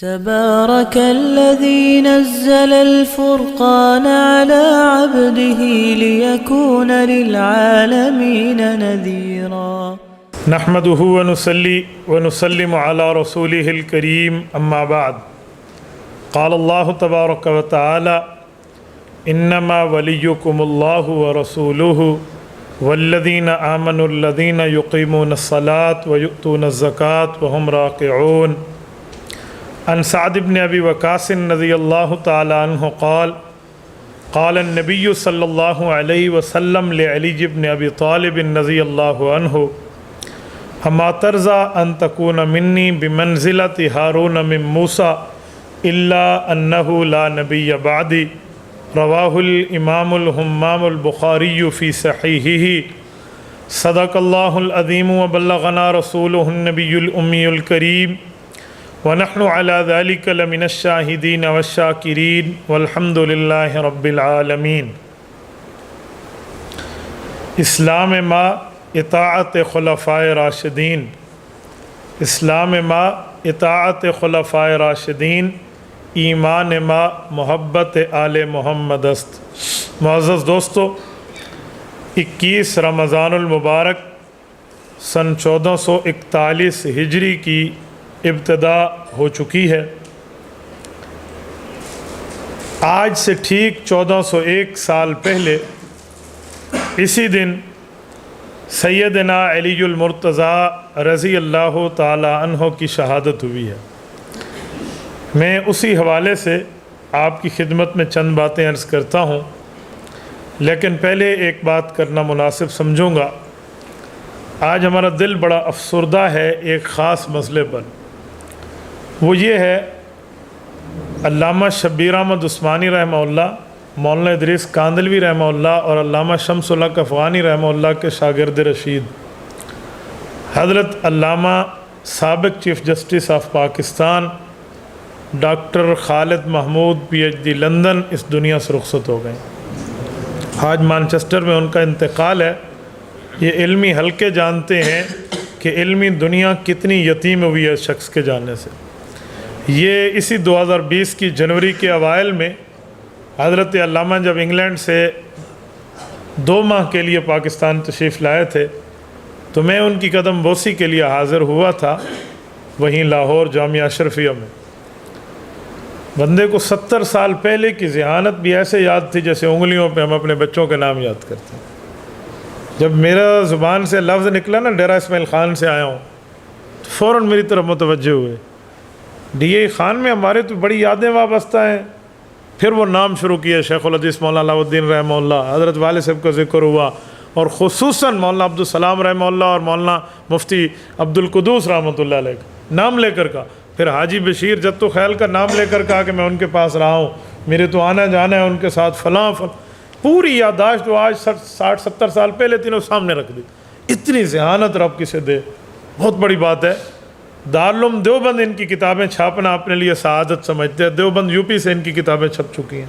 تبارك الذي نزل الفرقان على عبده ليكون للعالمين نذيرا نحمده ونصلي ونسلم على رسوله الكريم أما بعد قال الله تبارك وتعالى إنما وليكم الله ورسوله والذين آمنوا الذين يقيمون الصلاة ويؤتون الزكاة وهم راكعون عن سعد بن أبي وقاص رضي الله تعالى عنه قال قال النبي صلى الله عليه وسلم لعلي بن أبي طالب رضي الله عنه أما ترضى أن تكون مني بمنزلة هارون من موسى إلا أنه لا نبي بعدي رواه الإمام الهمام البخاري في صحيحه صدق الله العظيم وبلغنا رسوله النبي الأمي الكريم ونحن على ذلك لمن الشاهدين والشاكرين والحمد لله رب العالمين. اسلام ما اطاعت خلفائے راشدین، اسلام ما اطاعت خلفائے راشدین، ایمان ما محبت آل محمد است. معزز دوستو، 21 رمضان المبارک سن 1441 ہجری کی ابتدا ہو چکی ہے. آج سے ٹھیک 1401 سال پہلے اسی دن سیدنا علی المرتضیٰ رضی اللہ تعالی عنہ کی شہادت ہوئی ہے. میں اسی حوالے سے آپ کی خدمت میں چند باتیں عرض کرتا ہوں، لیکن پہلے ایک بات کرنا مناسب سمجھوں گا. آج ہمارا دل بڑا افسردہ ہے ایک خاص مسئلے پر. وہ یہ ہے، علامہ شبیر احمد عثمانی رحمہ اللہ، مولانا ادریس کاندلوی رحمہ اللہ اور علامہ شمس الحق افغانی رحمہ اللہ کے شاگرد رشید حضرت علامہ سابق chief justice of Pakistan doctor Khalid Mahmood P H D London اس دنیا سے رخصت ہو گئے. آج مانچسٹر میں ان کا انتقال ہے. یہ علمی حلقے جانتے ہیں کہ علمی دنیا کتنی یتیم ہوئی ہے اس شخص کے جانے سے. یہ اسی 2020 کی جنوری کے اوائل میں حضرت علامہ جب انگلینڈ سے 2 ماہ کے لیے پاکستان تشریف لائے تھے تو میں ان کی قدم بوسی کے لیے حاضر ہوا تھا وہیں لاہور جامعہ اشرفیہ میں. بندے کو 70 سال پہلے کی ذہانت بھی ایسے یاد تھی جیسے انگلیوں پہ ہم اپنے بچوں کے نام یاد کرتے ہیں. جب میرا زبان سے لفظ نکلا نا ڈیرہ اسماعیل خان سے آیا ہوں تو فوراً میری طرف متوجہ ہوئے. ڈی اے خان میں ہمارے تو بڑی یادیں وابستہ ہیں. پھر وہ نام شروع کیا شیخ الحدیث مولانا علاؤ الدین رحمہ اللہ، حضرت والد صاحب کا ذکر ہوا، اور خصوصاً مولانا عبدالسلام رحمہ اللہ اور مولانا مفتی عبدالقدوس رحمۃ اللہ علیہ کا نام لے کر کا. پھر حاجی بشیر جتو خیل کا نام لے کر کہا کہ میں ان کے پاس رہا ہوں، میرے تو آنا جانا ہے ان کے ساتھ فلاں پوری یادداشت وہ آج 60-70 سال پہلے تینوں سامنے رکھ دی. اتنی ذہانت رب کسے دے، بہت بڑی بات ہے. دارالعلوم دیوبند ان کی کتابیں چھاپنا اپنے لیے سعادت سمجھتے ہیں. دیوبند یو پی سے ان کی کتابیں چھپ چکی ہیں.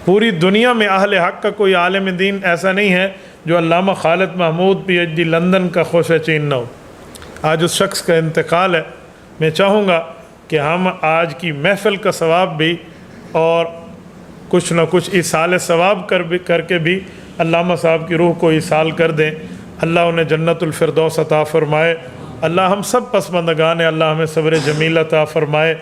پوری دنیا میں اہل حق کا کوئی عالم دین ایسا نہیں ہے جو علامہ Khalid Mahmood P H D London کا خوش چین نہ ہو. آج اس شخص کا انتقال ہے. میں چاہوں گا کہ ہم آج کی محفل کا ثواب بھی اور کچھ نہ کچھ ایصال ثواب کر کے بھی علامہ صاحب کی روح کو ایصال کر دیں. اللہ انہیں جنت الفردوس عطا فرمائے. اللہ ہم سب پسماندگان ہیں، اللہ ہمیں صبر جمیل عطا فرمائے.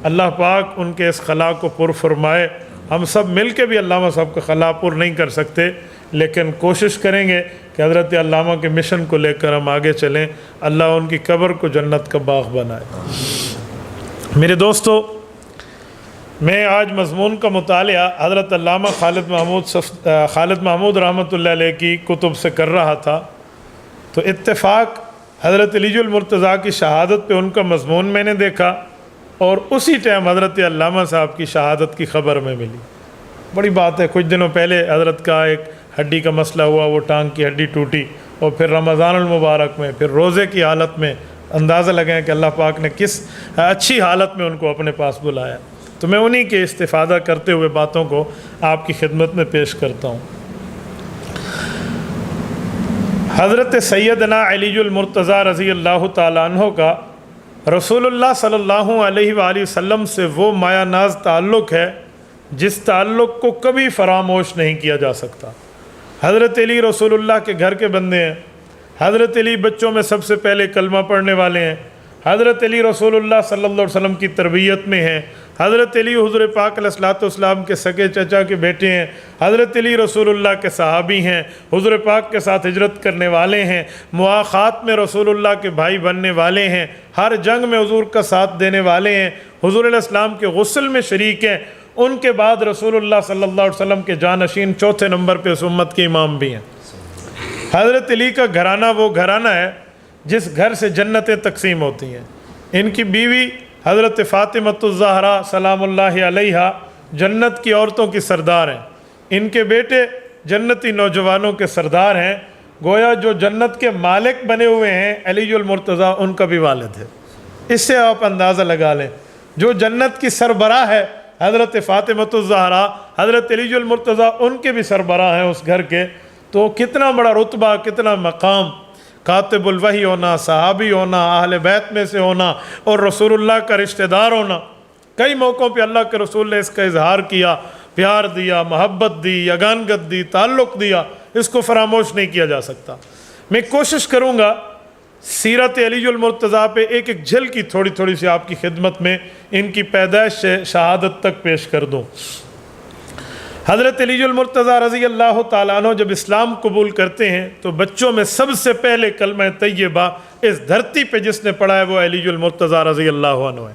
اللہ پاک ان کے اس خلا کو پر فرمائے. ہم سب مل کے بھی علامہ صاحب کا خلا پر نہیں کر سکتے، لیکن کوشش کریں گے کہ حضرت علامہ کے مشن کو لے کر ہم آگے چلیں. اللہ ان کی قبر کو جنت کا باغ بنائے. میرے دوستو، میں آج مضمون کا مطالعہ حضرت علامہ خالد محمود رحمۃ اللہ علیہ کی کتب سے کر رہا تھا تو اتفاق حضرت علی المرتضیٰ کی شہادت پہ ان کا مضمون میں نے دیکھا اور اسی ٹائم حضرت علامہ صاحب کی شہادت کی خبر میں ملی. بڑی بات ہے. کچھ دنوں پہلے حضرت کا ایک ہڈی کا مسئلہ ہوا، وہ ٹانگ کی ہڈی ٹوٹی، اور پھر رمضان المبارک میں پھر روزے کی حالت میں اندازہ لگائیں کہ اللہ پاک نے کس اچھی حالت میں ان کو اپنے پاس بلایا. تو میں انہی کے استفادہ کرتے ہوئے باتوں کو آپ کی خدمت میں پیش کرتا ہوں. حضرت سیدنا علی المرتضیٰ رضی اللہ تعالیٰ عنہ کا رسول اللہ صلی اللہ علیہ وآلہ وسلم سے وہ مایہ ناز تعلق ہے جس تعلق کو کبھی فراموش نہیں کیا جا سکتا۔ حضرت علی رسول اللہ کے گھر کے بندے ہیں، حضرت علی بچوں میں سب سے پہلے کلمہ پڑھنے والے ہیں، حضرت علی رسول اللہ صلی اللہ علیہ وسلم کی تربیت میں ہیں، حضرت علی حضور پاک علیہ الصلوۃ والسلام کے سگے چچا کے بیٹے ہیں، حضرت علی رسول اللہ کے صحابی ہیں، حضور پاک کے ساتھ ہجرت کرنے والے ہیں، مواخات میں رسول اللہ کے بھائی بننے والے ہیں، ہر جنگ میں حضور کا ساتھ دینے والے ہیں، حضور علیہ السلام کے غسل میں شریک ہیں، ان کے بعد رسول اللہ صلی اللہ علیہ وسلم کے جانشین چوتھے نمبر پہ اس امت کے امام بھی ہیں۔ حضرت علی کا گھرانہ وہ گھرانہ ہے جس گھر سے جنتیں تقسیم ہوتی ہیں۔ ان کی بیوی حضرت فاطمۃ الزہرا سلام اللہ علیہا جنت کی عورتوں کی سردار ہیں، ان کے بیٹے جنتی نوجوانوں کے سردار ہیں، گویا جو جنت کے مالک بنے ہوئے ہیں علی المرتضیٰ ان کا بھی والد ہے۔ اس سے آپ اندازہ لگا لیں جو جنت کی سربراہ ہے حضرت فاطمۃ الزہرا، حضرت علی المرتضیٰ ان کے بھی سربراہ ہیں اس گھر کے، تو کتنا بڑا رتبہ، کتنا مقام، کاتب الوحی ہونا، صحابی ہونا، اہل بیت میں سے ہونا اور رسول اللہ کا رشتہ دار ہونا۔ کئی موقعوں پہ اللہ کے رسول نے اس کا اظہار کیا، پیار دیا، محبت دی، یگانگت دی، تعلق دیا، اس کو فراموش نہیں کیا جا سکتا۔ میں کوشش کروں گا سیرت علی المرتضیٰ پہ ایک ایک جھلکی تھوڑی تھوڑی سی آپ کی خدمت میں ان کی پیدائش سے شہادت تک پیش کر دوں۔ حضرت علی المرتضیٰ رضی اللہ تعالیٰ عنہ جب اسلام قبول کرتے ہیں تو بچوں میں سب سے پہلے کلمہ طیبہ اس دھرتی پہ جس نے پڑھا ہے وہ علی المرتضیٰ رضی اللہ عنہ ہے۔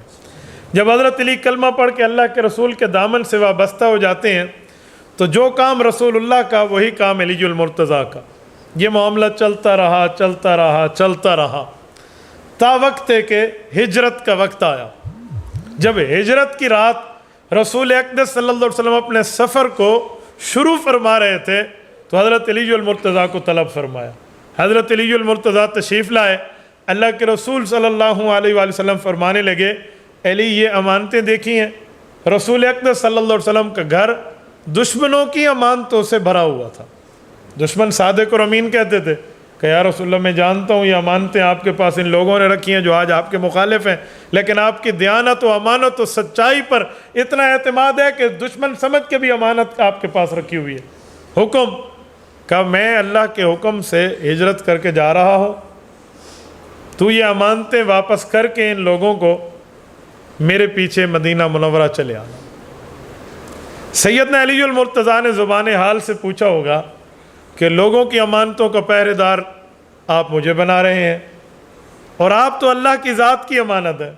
جب حضرت علی کلمہ پڑھ کے اللہ کے رسول کے دامن سے وابستہ ہو جاتے ہیں تو جو کام رسول اللہ کا وہی کام علی المرتضیٰ کا۔ یہ معاملہ چلتا رہا چلتا رہا چلتا رہا تا وقت ہے کہ ہجرت کا وقت آیا۔ جب ہجرت کی رات رسول اقدس صلی اللہ علیہ وسلم اپنے سفر کو شروع فرما رہے تھے تو حضرت علی المرتضیٰ کو طلب فرمایا۔ حضرت علی المرتضیٰ تشریف لائے، اللہ کے رسول صلی اللہ علیہ وآلہ وسلم فرمانے لگے، علی یہ امانتیں دیکھی ہیں؟ رسول اقدس صلی اللہ علیہ وسلم کا گھر دشمنوں کی امانتوں سے بھرا ہوا تھا۔ دشمن صادق اور امین کہتے تھے کہ یا رسول اللہ میں جانتا ہوں یہ امانتیں آپ کے پاس ان لوگوں نے رکھی ہیں جو آج آپ کے مخالف ہیں، لیکن آپ کی دیانت و امانت و سچائی پر اتنا اعتماد ہے کہ دشمن سمجھ کے بھی امانت آپ کے پاس رکھی ہوئی ہے۔ حکم کہ میں اللہ کے حکم سے ہجرت کر کے جا رہا ہوں، تو یہ امانتیں واپس کر کے ان لوگوں کو میرے پیچھے مدینہ منورہ چلے آنا۔ سیدنا علی المرتضیٰ نے زبان حال سے پوچھا ہوگا کہ لوگوں کی امانتوں کا پہرے دار آپ مجھے بنا رہے ہیں اور آپ تو اللہ کی ذات کی امانت ہے۔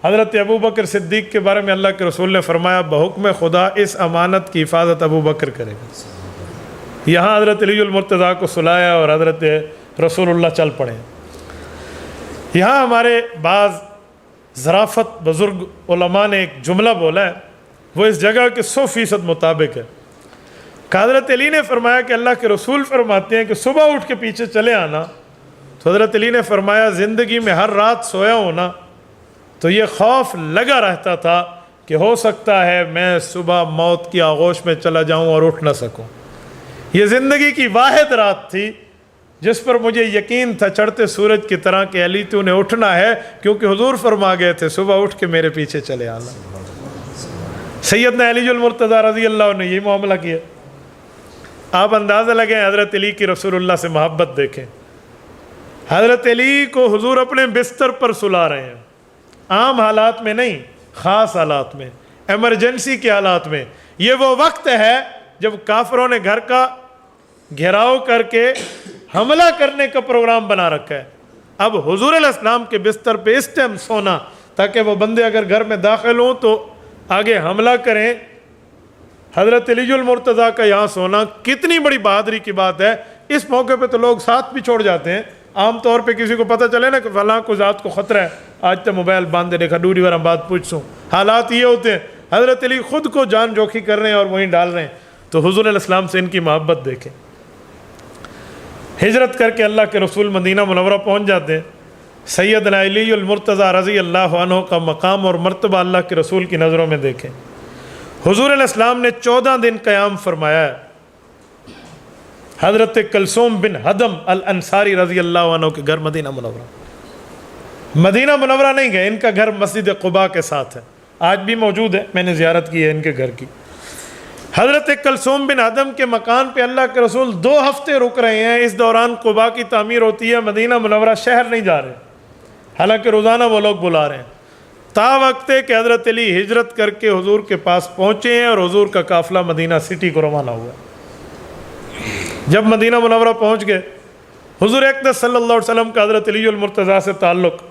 حضرت ابو بکر صدیق کے بارے میں اللہ کے رسول نے فرمایا بحکم خدا اس امانت کی حفاظت ابو بکر کرے گا۔ یہاں حضرت علی المرتضیٰ کو سلایا اور حضرت رسول اللہ چل پڑے۔ یہاں ہمارے بعض ظرافت بزرگ علماء نے ایک جملہ بولا ہے، وہ اس جگہ کے 100% مطابق ہے۔ کہ حضرت علی نے فرمایا کہ اللہ کے رسول فرماتے ہیں کہ صبح اٹھ کے پیچھے چلے آنا، تو حضرت علی نے فرمایا زندگی میں ہر رات سویا ہونا تو یہ خوف لگا رہتا تھا کہ ہو سکتا ہے میں صبح موت کی آغوش میں چلا جاؤں اور اٹھ نہ سکوں۔ یہ زندگی کی واحد رات تھی جس پر مجھے یقین تھا چڑھتے سورج کی طرح کہ علی تو نے اٹھنا ہے، کیونکہ حضور فرما گئے تھے صبح اٹھ کے میرے پیچھے چلے آنا۔ سیدنا علی المرتضیٰ رضی اللہ عنہ نے یہ معاملہ کیا۔ آپ اندازہ لگیں حضرت علی کی رسول اللہ سے محبت دیکھیں۔ حضرت علی کو حضور اپنے بستر پر سلا رہے ہیں، عام حالات میں نہیں، خاص حالات میں، ایمرجنسی کے حالات میں۔ یہ وہ وقت ہے جب کافروں نے گھر کا گھیراؤ کر کے حملہ کرنے کا پروگرام بنا رکھا ہے۔ اب حضور علیہ السلام کے بستر پہ اس ٹائم سونا تاکہ وہ بندے اگر گھر میں داخل ہوں تو آگے حملہ کریں۔ حضرت علی المرتضیٰ کا یہاں سونا کتنی بڑی بہادری کی بات ہے۔ اس موقع پہ تو لوگ ساتھ بھی چھوڑ جاتے ہیں۔ عام طور پہ کسی کو پتہ چلے نا کہ فلاں کو ذات کو خطرہ ہے، آج تو موبائل باندھ دے دیکھا دوری ورم بات پوچھ سوں، حالات یہ ہوتے ہیں۔ حضرت علی خود کو جان جوکھی کر رہے ہیں اور وہیں ڈال رہے ہیں۔ تو حضور علیہ السلام سے ان کی محبت دیکھیں۔ ہجرت کر کے اللہ کے رسول مدینہ منورہ پہنچ جاتے ہیں۔ سیدنا علی المرتضیٰ رضی اللہ عنہ کا مقام اور مرتبہ اللہ کے رسول کی نظروں میں دیکھیں۔ حضور علیہ السلام نے 14 دن قیام فرمایا ہے۔ حضرت کلثوم بن حدم الانصاری رضی اللہ عنہ کے گھر مدینہ منورہ مدینہ منورہ نہیں گئے، ان کا گھر مسجد قباء کے ساتھ ہے، آج بھی موجود ہے، میں نے زیارت کی ہے ان کے گھر کی۔ حضرت کلثوم بن ادم کے مکان پہ اللہ کے رسول 2 ہفتے رک رہے ہیں، اس دوران قباء کی تعمیر ہوتی ہے، مدینہ منورہ شہر نہیں جا رہے، حالانکہ روزانہ وہ لوگ بلا رہے ہیں، تا وقت ہے کہ حضرت علی ہجرت کر کے حضور کے پاس پہنچے ہیں اور حضور کا قافلہ مدینہ سٹی کو روانہ ہوا۔ جب مدینہ منورہ پہنچ گئے، حضور اقدس صلی اللہ علیہ وسلم کا حضرت علی المرتضیٰ سے تعلق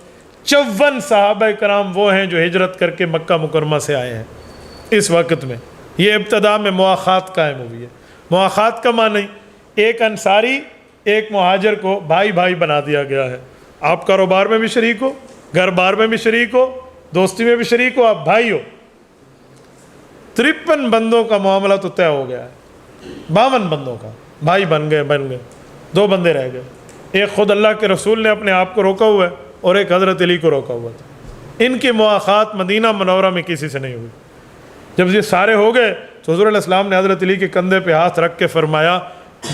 54 صحابہ کرام وہ ہیں جو ہجرت کر کے مکہ مکرمہ سے آئے ہیں اس وقت میں۔ یہ ابتدا میں مواخات قائم ہوئی ہے۔ مواخات کا معنی ایک انصاری ایک مہاجر کو بھائی بھائی بنا دیا گیا ہے، آپ کاروبار میں بھی شریک ہو، گھر بار میں بھی شریک ہو، دوستی میں بھی شریک ہو، آپ بھائی ہو۔ 53 بندوں کا معاملہ تو طے ہو گیا ہے، 52 بندوں کا بھائی بن گئے 2 بندے رہ گئے، ایک خود اللہ کے رسول نے اپنے آپ کو روکا ہوا ہے اور ایک حضرت علی کو روکا ہوا تھا۔ ان کی مواخات مدینہ منورہ میں کسی سے نہیں ہوئی۔ جب یہ سارے ہو گئے تو حضور علیہ السلام نے حضرت علی کے کندھے پہ ہاتھ رکھ کے فرمایا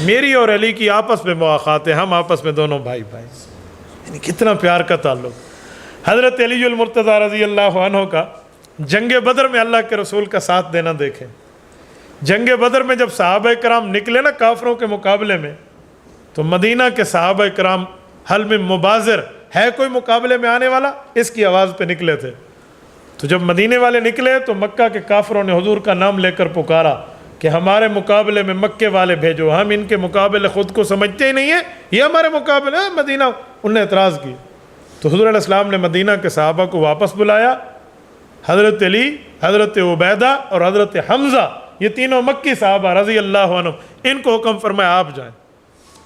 میری اور علی کی آپس میں مواخات ہے، ہم آپس میں دونوں بھائی بھائی۔ یعنی کتنا پیار کا تعلق۔ حضرت علی المرتضیٰ رضی اللہ عنہ کا جنگ بدر میں اللہ کے رسول کا ساتھ دینا دیکھیں۔ جنگ بدر میں جب صحابہ کرام نکلے نا کافروں کے مقابلے میں، تو مدینہ کے صحابہ کرام حل میں مبازر ہے کوئی مقابلے میں آنے والا، اس کی آواز پہ نکلے تھے۔ تو جب مدینے والے نکلے تو مکہ کے کافروں نے حضور کا نام لے کر پکارا کہ ہمارے مقابلے میں مکے والے بھیجو، ہم ان کے مقابلے خود کو سمجھتے ہی نہیں ہیں، یہ ہمارے مقابلے ہیں مدینہ۔ انہوں نے اعتراض کی تو حضور علیہ السلام نے مدینہ کے صحابہ کو واپس بلایا۔ حضرت علی، حضرت عبیدہ اور حضرت حمزہ، یہ تینوں مکی صحابہ رضی اللہ عنہ، ان کو حکم فرمایا آپ جائیں۔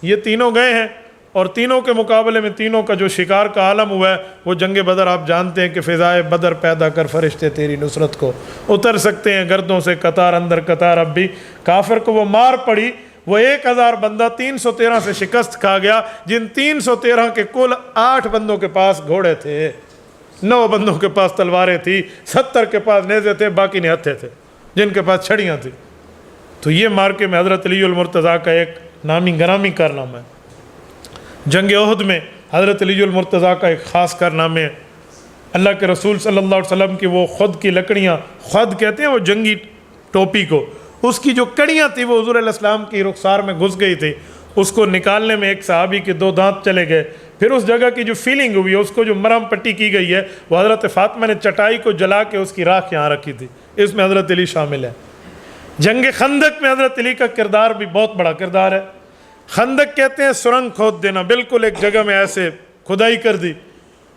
یہ تینوں گئے ہیں اور تینوں کے مقابلے میں تینوں کا جو شکار کا عالم ہوا ہے وہ جنگ بدر آپ جانتے ہیں کہ فضائے بدر پیدا کر فرشتے تیری نصرت کو اتر سکتے ہیں گردوں سے قطار اندر قطار۔ اب بھی کافر کو وہ مار پڑی، وہ 1000 بندہ 313 سے شکست کھا گیا، جن 313 کے کل 8 بندوں کے پاس گھوڑے تھے، 9 بندوں کے پاس تلواریں تھی، 70 کے پاس نیزے تھے، باقی نہتھے تھے جن کے پاس چھڑیاں تھیں۔ تو یہ مارکے میں حضرت علی المرتضیٰ کا ایک نامی گرامی کارنامہ ہے۔ جنگ احد میں حضرت علی المرتضیٰ کا ایک خاص کارنامہ ہے، اللہ کے رسول صلی اللہ علیہ وسلم کی وہ خود کی لکڑیاں، خود کہتے ہیں وہ جنگی ٹوپی کو، اس کی جو کڑیاں تھی وہ حضور علیہ السلام کی رخسار میں گھس گئی تھی، اس کو نکالنے میں ایک صحابی کے 2 دانت چلے گئے۔ پھر اس جگہ کی جو فیلنگ ہوئی ہے، اس کو جو مرہم پٹی کی گئی ہے، وہ حضرت فاطمہ نے چٹائی کو جلا کے اس کی راکھ یہاں رکھی تھی، اس میں حضرت علی شامل ہے۔ جنگ خندق میں حضرت علی کا کردار بھی بہت بڑا کردار ہے۔ خندق کہتے ہیں سرنگ کھود دینا، بالکل ایک جگہ میں ایسے کھدائی کر دی،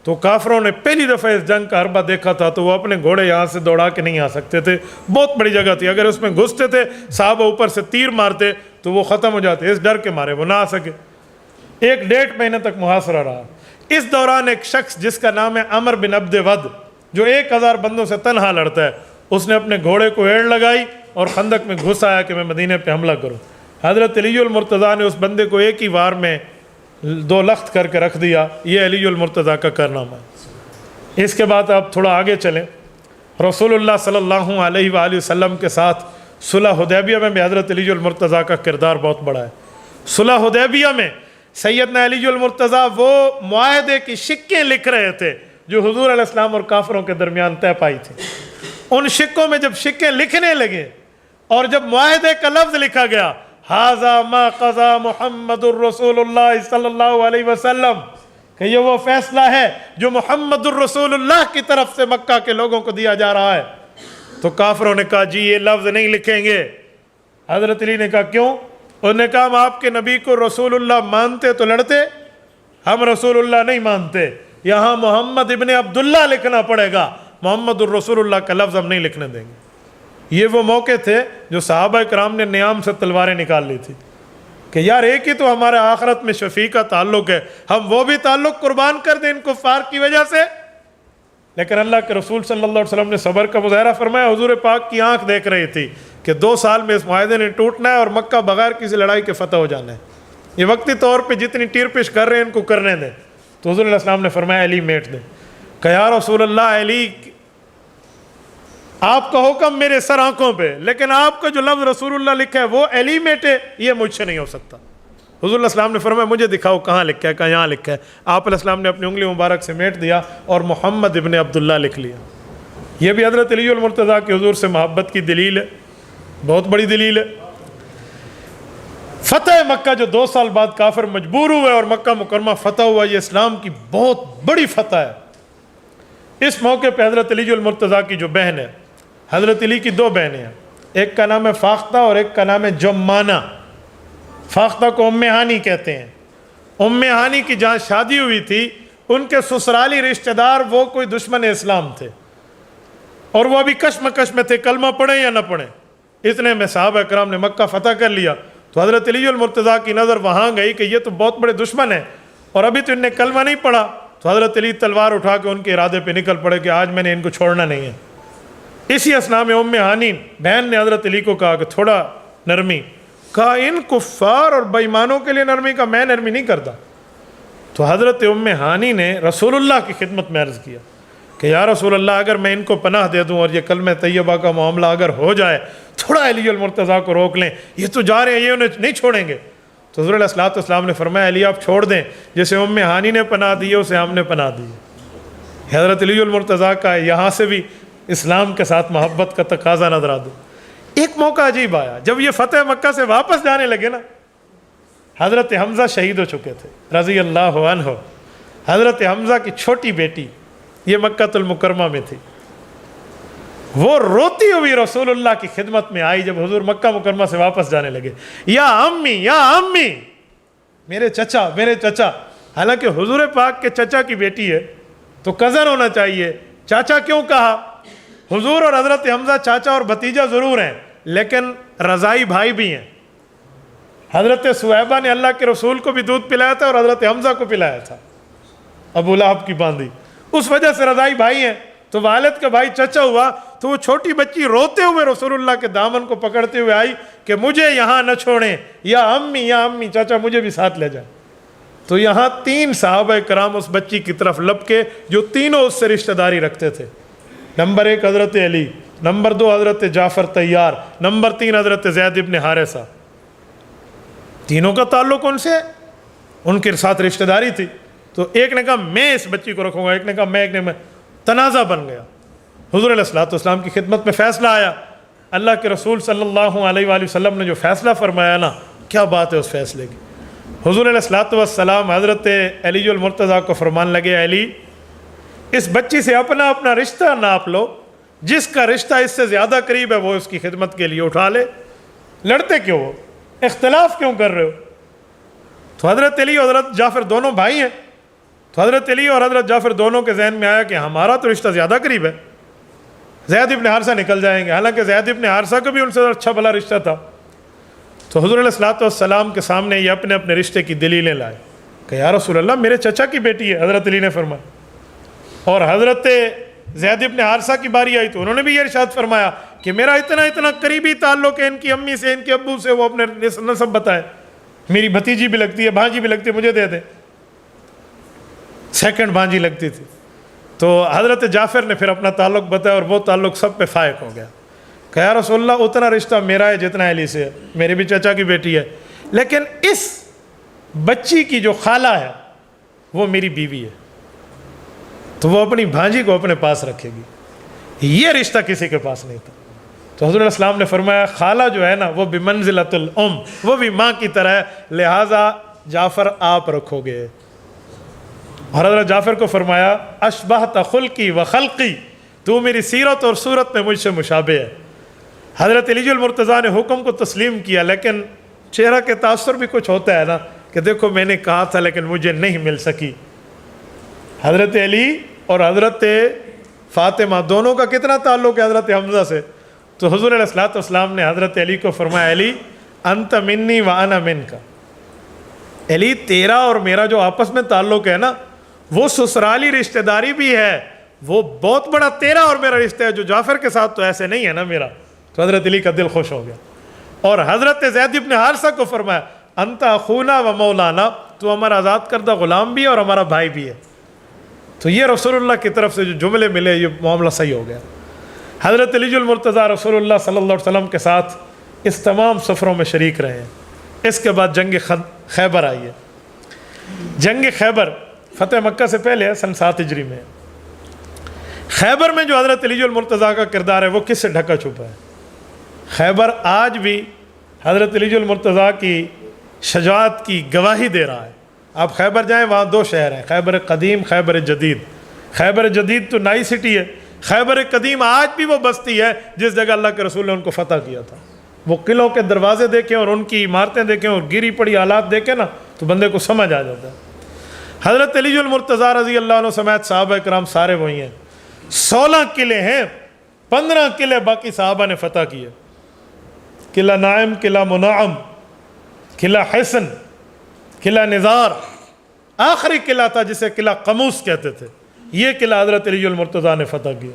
تو کافروں نے پہلی دفعہ اس جنگ کا حربہ دیکھا تھا تو وہ اپنے گھوڑے یہاں سے دوڑا کے نہیں آ سکتے تھے، بہت بڑی جگہ تھی، اگر اس میں گھستے تھے صحابہ اوپر سے تیر مارتے تو وہ ختم ہو جاتے، اس ڈر کے مارے وہ نہ آ سکے۔ 1.5 مہینے تک محاصرہ رہا۔ اس دوران ایک شخص جس کا نام ہے عمر بن عبد ود، جو 1000 بندوں سے تنہا لڑتا ہے، اس نے اپنے گھوڑے کو ایڑ لگائی اور خندق میں گھس آیا کہ میں مدینے پہ حملہ کروں۔ حضرت علی المرتضیٰ نے اس بندے کو ایک ہی وار میں 2 لخت کر کے رکھ دیا۔ یہ علی المرتضیٰ کا کارنامہ ہے۔ اس کے بعد آپ تھوڑا آگے چلیں، رسول اللہ صلی اللہ علیہ وآلہ وسلم کے ساتھ صلح حدیبیہ میں بھی حضرت علی المرتضیٰ کا کردار بہت بڑا ہے۔ صلح حدیبیہ میں سیدنا علی المرتضیٰ وہ معاہدے کی شکیں لکھ رہے تھے جو حضور علیہ السلام اور کافروں کے درمیان طے پائی تھی۔ ان شکوں میں جب شکیں لکھنے لگے اور جب معاہدے کا لفظ لکھا گیا، ھذا ما قضا محمد الرسول اللہ صلی اللہ علیہ وسلم، کہ یہ وہ فیصلہ ہے جو محمد الرسول اللہ کی طرف سے مکہ کے لوگوں کو دیا جا رہا ہے، تو کافروں نے کہا جی یہ لفظ نہیں لکھیں گے۔ حضرت علی نے کہا کیوں؟ انہوں نے کہا ہم آپ کے نبی کو رسول اللہ مانتے تو لڑتے، ہم رسول اللہ نہیں مانتے، یہاں محمد ابن عبداللہ لکھنا پڑے گا، محمد الرسول اللہ کا لفظ ہم نہیں لکھنے دیں گے۔ یہ وہ موقع تھے جو صحابہ کرام نے نیام سے تلواریں نکال لی تھی کہ یار ایک ہی تو ہمارے آخرت میں شفیع کا تعلق ہے، ہم وہ بھی تعلق قربان کر دیں ان کفار کی وجہ سے۔ لیکن اللہ کے رسول صلی اللہ علیہ وسلم نے صبر کا مظاہرہ فرمایا، حضور پاک کی آنکھ دیکھ رہی تھی کہ 2 سال میں اس معاہدے نے ٹوٹنا ہے اور مکہ بغیر کسی لڑائی کے فتح ہو جانا ہے، یہ وقتی طور پہ جتنی ٹیر پش کر رہے ہیں ان کو کرنے دیں۔ تو حضور علیہ السلام نے فرمایا علی میٹ دیں، کہ یا رسول اللہ علی آپ کا حکم میرے سر آنکھوں پہ، لیکن آپ کا جو لفظ رسول اللہ لکھا ہے وہ علی میٹے، یہ مجھ سے نہیں ہو سکتا۔ حضور علیہ السلام نے فرمایا مجھے دکھاؤ کہاں لکھا ہے، کہا یہاں لکھا ہے۔ آپ علیہ السلام نے اپنی انگلی مبارک سے میٹ دیا اور محمد ابن عبداللہ لکھ لیا۔ یہ بھی حضرت علی المرتضیٰ کی حضور سے محبت کی دلیل ہے، بہت بڑی دلیل ہے۔ فتح مکہ جو 2 سال بعد کافر مجبور ہوئے اور مکہ مکرمہ فتح ہوا، یہ اسلام کی بہت بڑی فتح ہے۔ اس موقع پہ حضرت علی المرتضیٰ کی جو بہن ہے، حضرت علی کی 2 بہنیں ہیں، ایک کا نام ہے فاختہ اور ایک کا نام ہے جمانہ۔ فاختہ کو ام ہانی کہتے ہیں۔ ام ہانی کی جہاں شادی ہوئی تھی، ان کے سسرالی رشتہ دار وہ کوئی دشمن اسلام تھے، اور وہ ابھی کشمکش میں تھے کلمہ پڑھیں یا نہ پڑھیں۔ اتنے میں صحابہ کرام نے مکہ فتح کر لیا، تو حضرت علی المرتضیٰ کی نظر وہاں گئی کہ یہ تو بہت بڑے دشمن ہیں، اور ابھی تو ان نے کلمہ نہیں پڑھا۔ تو حضرت علی تلوار اٹھا کے ان کے ارادے پہ نکل پڑے کہ آج میں نے ان کو چھوڑنا نہیں ہے۔ اسی اسنا میں ام ہانی بہن نے حضرت علی کو کہا کہ تھوڑا نرمی، کہا ان کفار اور بے ایمانوں کے لیے نرمی، کا میں نرمی نہیں کرتا۔ تو حضرت ام ہانی نے رسول اللہ کی خدمت میں عرض کیا کہ یا رسول اللہ، اگر میں ان کو پناہ دے دوں اور یہ کلمہ طیبہ کا معاملہ اگر ہو جائے، تھوڑا علی المرتضیٰ کو روک لیں، یہ تو جا رہے ہیں، یہ انہیں نہیں چھوڑیں گے۔ تو حضور علیہ السلام نے فرمایا علی آپ چھوڑ دیں، جیسے ام ہانی نے پناہ دی ہے اسے ہم نے پناہ دی ہے۔ حضرت علی المرتضیٰ کا یہاں سے بھی اسلام کے ساتھ محبت کا تقاضا نظر آتا۔ ایک موقع عجیب آیا، جب یہ فتح مکہ سے واپس جانے لگے نا، حضرت حمزہ شہید ہو چکے تھے رضی اللہ عنہ۔ حضرت حمزہ کی چھوٹی بیٹی یہ مکہ المکرمہ میں تھی، وہ روتی ہوئی رسول اللہ کی خدمت میں آئی جب حضور مکہ مکرمہ سے واپس جانے لگے، یا امی یا امی، میرے چچا میرے چچا۔ حالانکہ حضور پاک کے چچا کی بیٹی ہے تو کزن ہونا چاہیے، چاچا کیوں کہا؟ حضور اور حضرت حمزہ چاچا اور بھتیجا ضرور ہیں، لیکن رضائی بھائی بھی ہیں۔ حضرت صہیبہ نے اللہ کے رسول کو بھی دودھ پلایا تھا اور حضرت حمزہ کو پلایا تھا، ابو لہب کی باندھی، اس وجہ سے رضائی بھائی ہیں۔ تو والد کا بھائی چچا ہوا، تو وہ چھوٹی بچی روتے ہوئے رسول اللہ کے دامن کو پکڑتے ہوئے آئی کہ مجھے یہاں نہ چھوڑیں، یا امی چاچا مجھے بھی ساتھ لے جائیں۔ تو یہاں 3 صحابہ کرام اس بچی کی طرف لپکے جو تینوں اس سے رشتہ داری رکھتے تھے۔ نمبر 1 حضرت علی، نمبر 2 حضرت جعفر طیار، نمبر 3 حضرت زید ابن حارثہ۔ تینوں کا تعلق ان سے، ان کے ساتھ رشتہ داری تھی۔ تو ایک نے کہا میں اس بچی کو رکھوں گا، ایک نے کہا میں، تنازع بن گیا۔ حضور علیہ السلام کی خدمت میں فیصلہ آیا، اللہ کے رسول صلی اللہ علیہ وآلہ وسلم نے جو فیصلہ فرمایا نا، کیا بات ہے اس فیصلے کی۔ حضور علیہ السلام حضرت علی المرتضیٰ کو فرمان لگے، علی اس بچی سے اپنا رشتہ ناپ لو، جس کا رشتہ اس سے زیادہ قریب ہے وہ اس کی خدمت کے لیے اٹھا لے، لڑتے کیوں ہو، اختلاف کیوں کر رہے ہو؟ تو حضرت علی اور حضرت جعفر دونوں بھائی ہیں، تو حضرت علی اور حضرت جعفر دونوں کے ذہن میں آیا کہ ہمارا تو رشتہ زیادہ قریب ہے، زید ابن حارثہ نکل جائیں گے، حالانکہ زید ابن حارثہ کو بھی ان سے اچھا بھلا رشتہ تھا۔ تو حضور علیہ السلام کے سامنے یہ اپنے رشتے کی دلیلیں لائے کہ یا رسول اللہ میرے چچا کی بیٹی ہے، حضرت علی نے فرمایا۔ اور حضرت زید ابن حارثہ کی باری آئی تو انہوں نے بھی یہ ارشاد فرمایا کہ میرا اتنا قریبی تعلق ہے ان کی امی سے، ان کے ابو سے، وہ اپنے نسب بتائے، میری بھتیجی بھی لگتی ہے، بھانجی بھی لگتی ہے، مجھے دے دیں۔ سیکنڈ بھانجی لگتی تھی۔ تو حضرت جعفر نے پھر اپنا تعلق بتایا اور وہ تعلق سب پہ فائق ہو گیا کہ یا رسول اللہ اتنا رشتہ میرا ہے جتنا علی سے ہے، میرے بھی چچا کی بیٹی ہے، لیکن اس بچی کی جو خالہ ہے وہ میری بیوی ہے، تو وہ اپنی بھانجی کو اپنے پاس رکھے گی، یہ رشتہ کسی کے پاس نہیں تھا۔ تو حضرت السلام نے فرمایا خالہ جو ہے نا وہ بمنزلۃ الام، وہ بھی ماں کی طرح ہے، لہٰذا جعفر آپ رکھو گے۔ اور حضرت جعفر کو فرمایا اشبہت خلقی و خلقی، تو میری سیرت اور صورت میں مجھ سے مشابہ ہے۔ حضرت علی المرتضیٰ نے حکم کو تسلیم کیا، لیکن چہرہ کے تاثر بھی کچھ ہوتا ہے نا کہ دیکھو میں نے کہا تھا لیکن مجھے نہیں مل سکی۔ حضرت علی اور حضرت فاطمہ دونوں کا کتنا تعلق ہے حضرت حمزہ سے؟ تو حضور علیہ السلام نے حضرت علی کو فرمایا علی انت منی و انا منک، علی تیرا اور میرا جو آپس میں تعلق ہے نا وہ سسرالی رشتہ داری بھی ہے، وہ بہت بڑا تیرا اور میرا رشتہ ہے، جو جعفر کے ساتھ تو ایسے نہیں ہے نا میرا۔ تو حضرت علی کا دل خوش ہو گیا اور حضرت زید ابن حارثہ کو فرمایا انت اخونا و مولانا، تو ہمارا آزاد کردہ غلام بھی ہے اور ہمارا بھائی بھی ہے۔ تو یہ رسول اللہ کی طرف سے جو جملے ملے یہ معاملہ صحیح ہو گیا۔ حضرت علی المرتضیٰ رسول اللہ صلی اللہ علیہ وسلم کے ساتھ اس تمام سفروں میں شریک رہے ہیں، اس کے بعد جنگ خیبر آئی ہے۔ جنگ خیبر فتح مکہ سے پہلے ہے، سن 7 ہجری میں۔ خیبر میں جو حضرت علی المرتضیٰ کا کردار ہے وہ کس سے ڈھکا چھپا ہے؟ خیبر آج بھی حضرت علی المرتضیٰ کی شجاعت کی گواہی دے رہا ہے۔ آپ خیبر جائیں، وہاں 2 شہر ہیں، خیبر قدیم، خیبر جدید۔ خیبر جدید تو نئی سٹی ہے، خیبر قدیم آج بھی وہ بستی ہے جس جگہ اللہ کے رسول نے ان کو فتح کیا تھا۔ وہ قلعوں کے دروازے دیکھیں اور ان کی عمارتیں دیکھیں اور گری پڑی حالات دیکھیں نا تو بندے کو سمجھ آ جاتا ہے۔ حضرت علی المرتضیٰ رضی اللہ عنہ سمیت صحابہ کرام سارے وہی ہیں۔ 16 قلعے ہیں، 15 قلعے باقی صحابہ نے فتح کیے۔ قلعہ نائم، قلعہ منعم، قلعہ حسن، قلعہ نزار، آخری قلعہ تھا جسے قلعہ قموس کہتے تھے، یہ قلعہ حضرت علی المرتضیٰ نے فتح کیا۔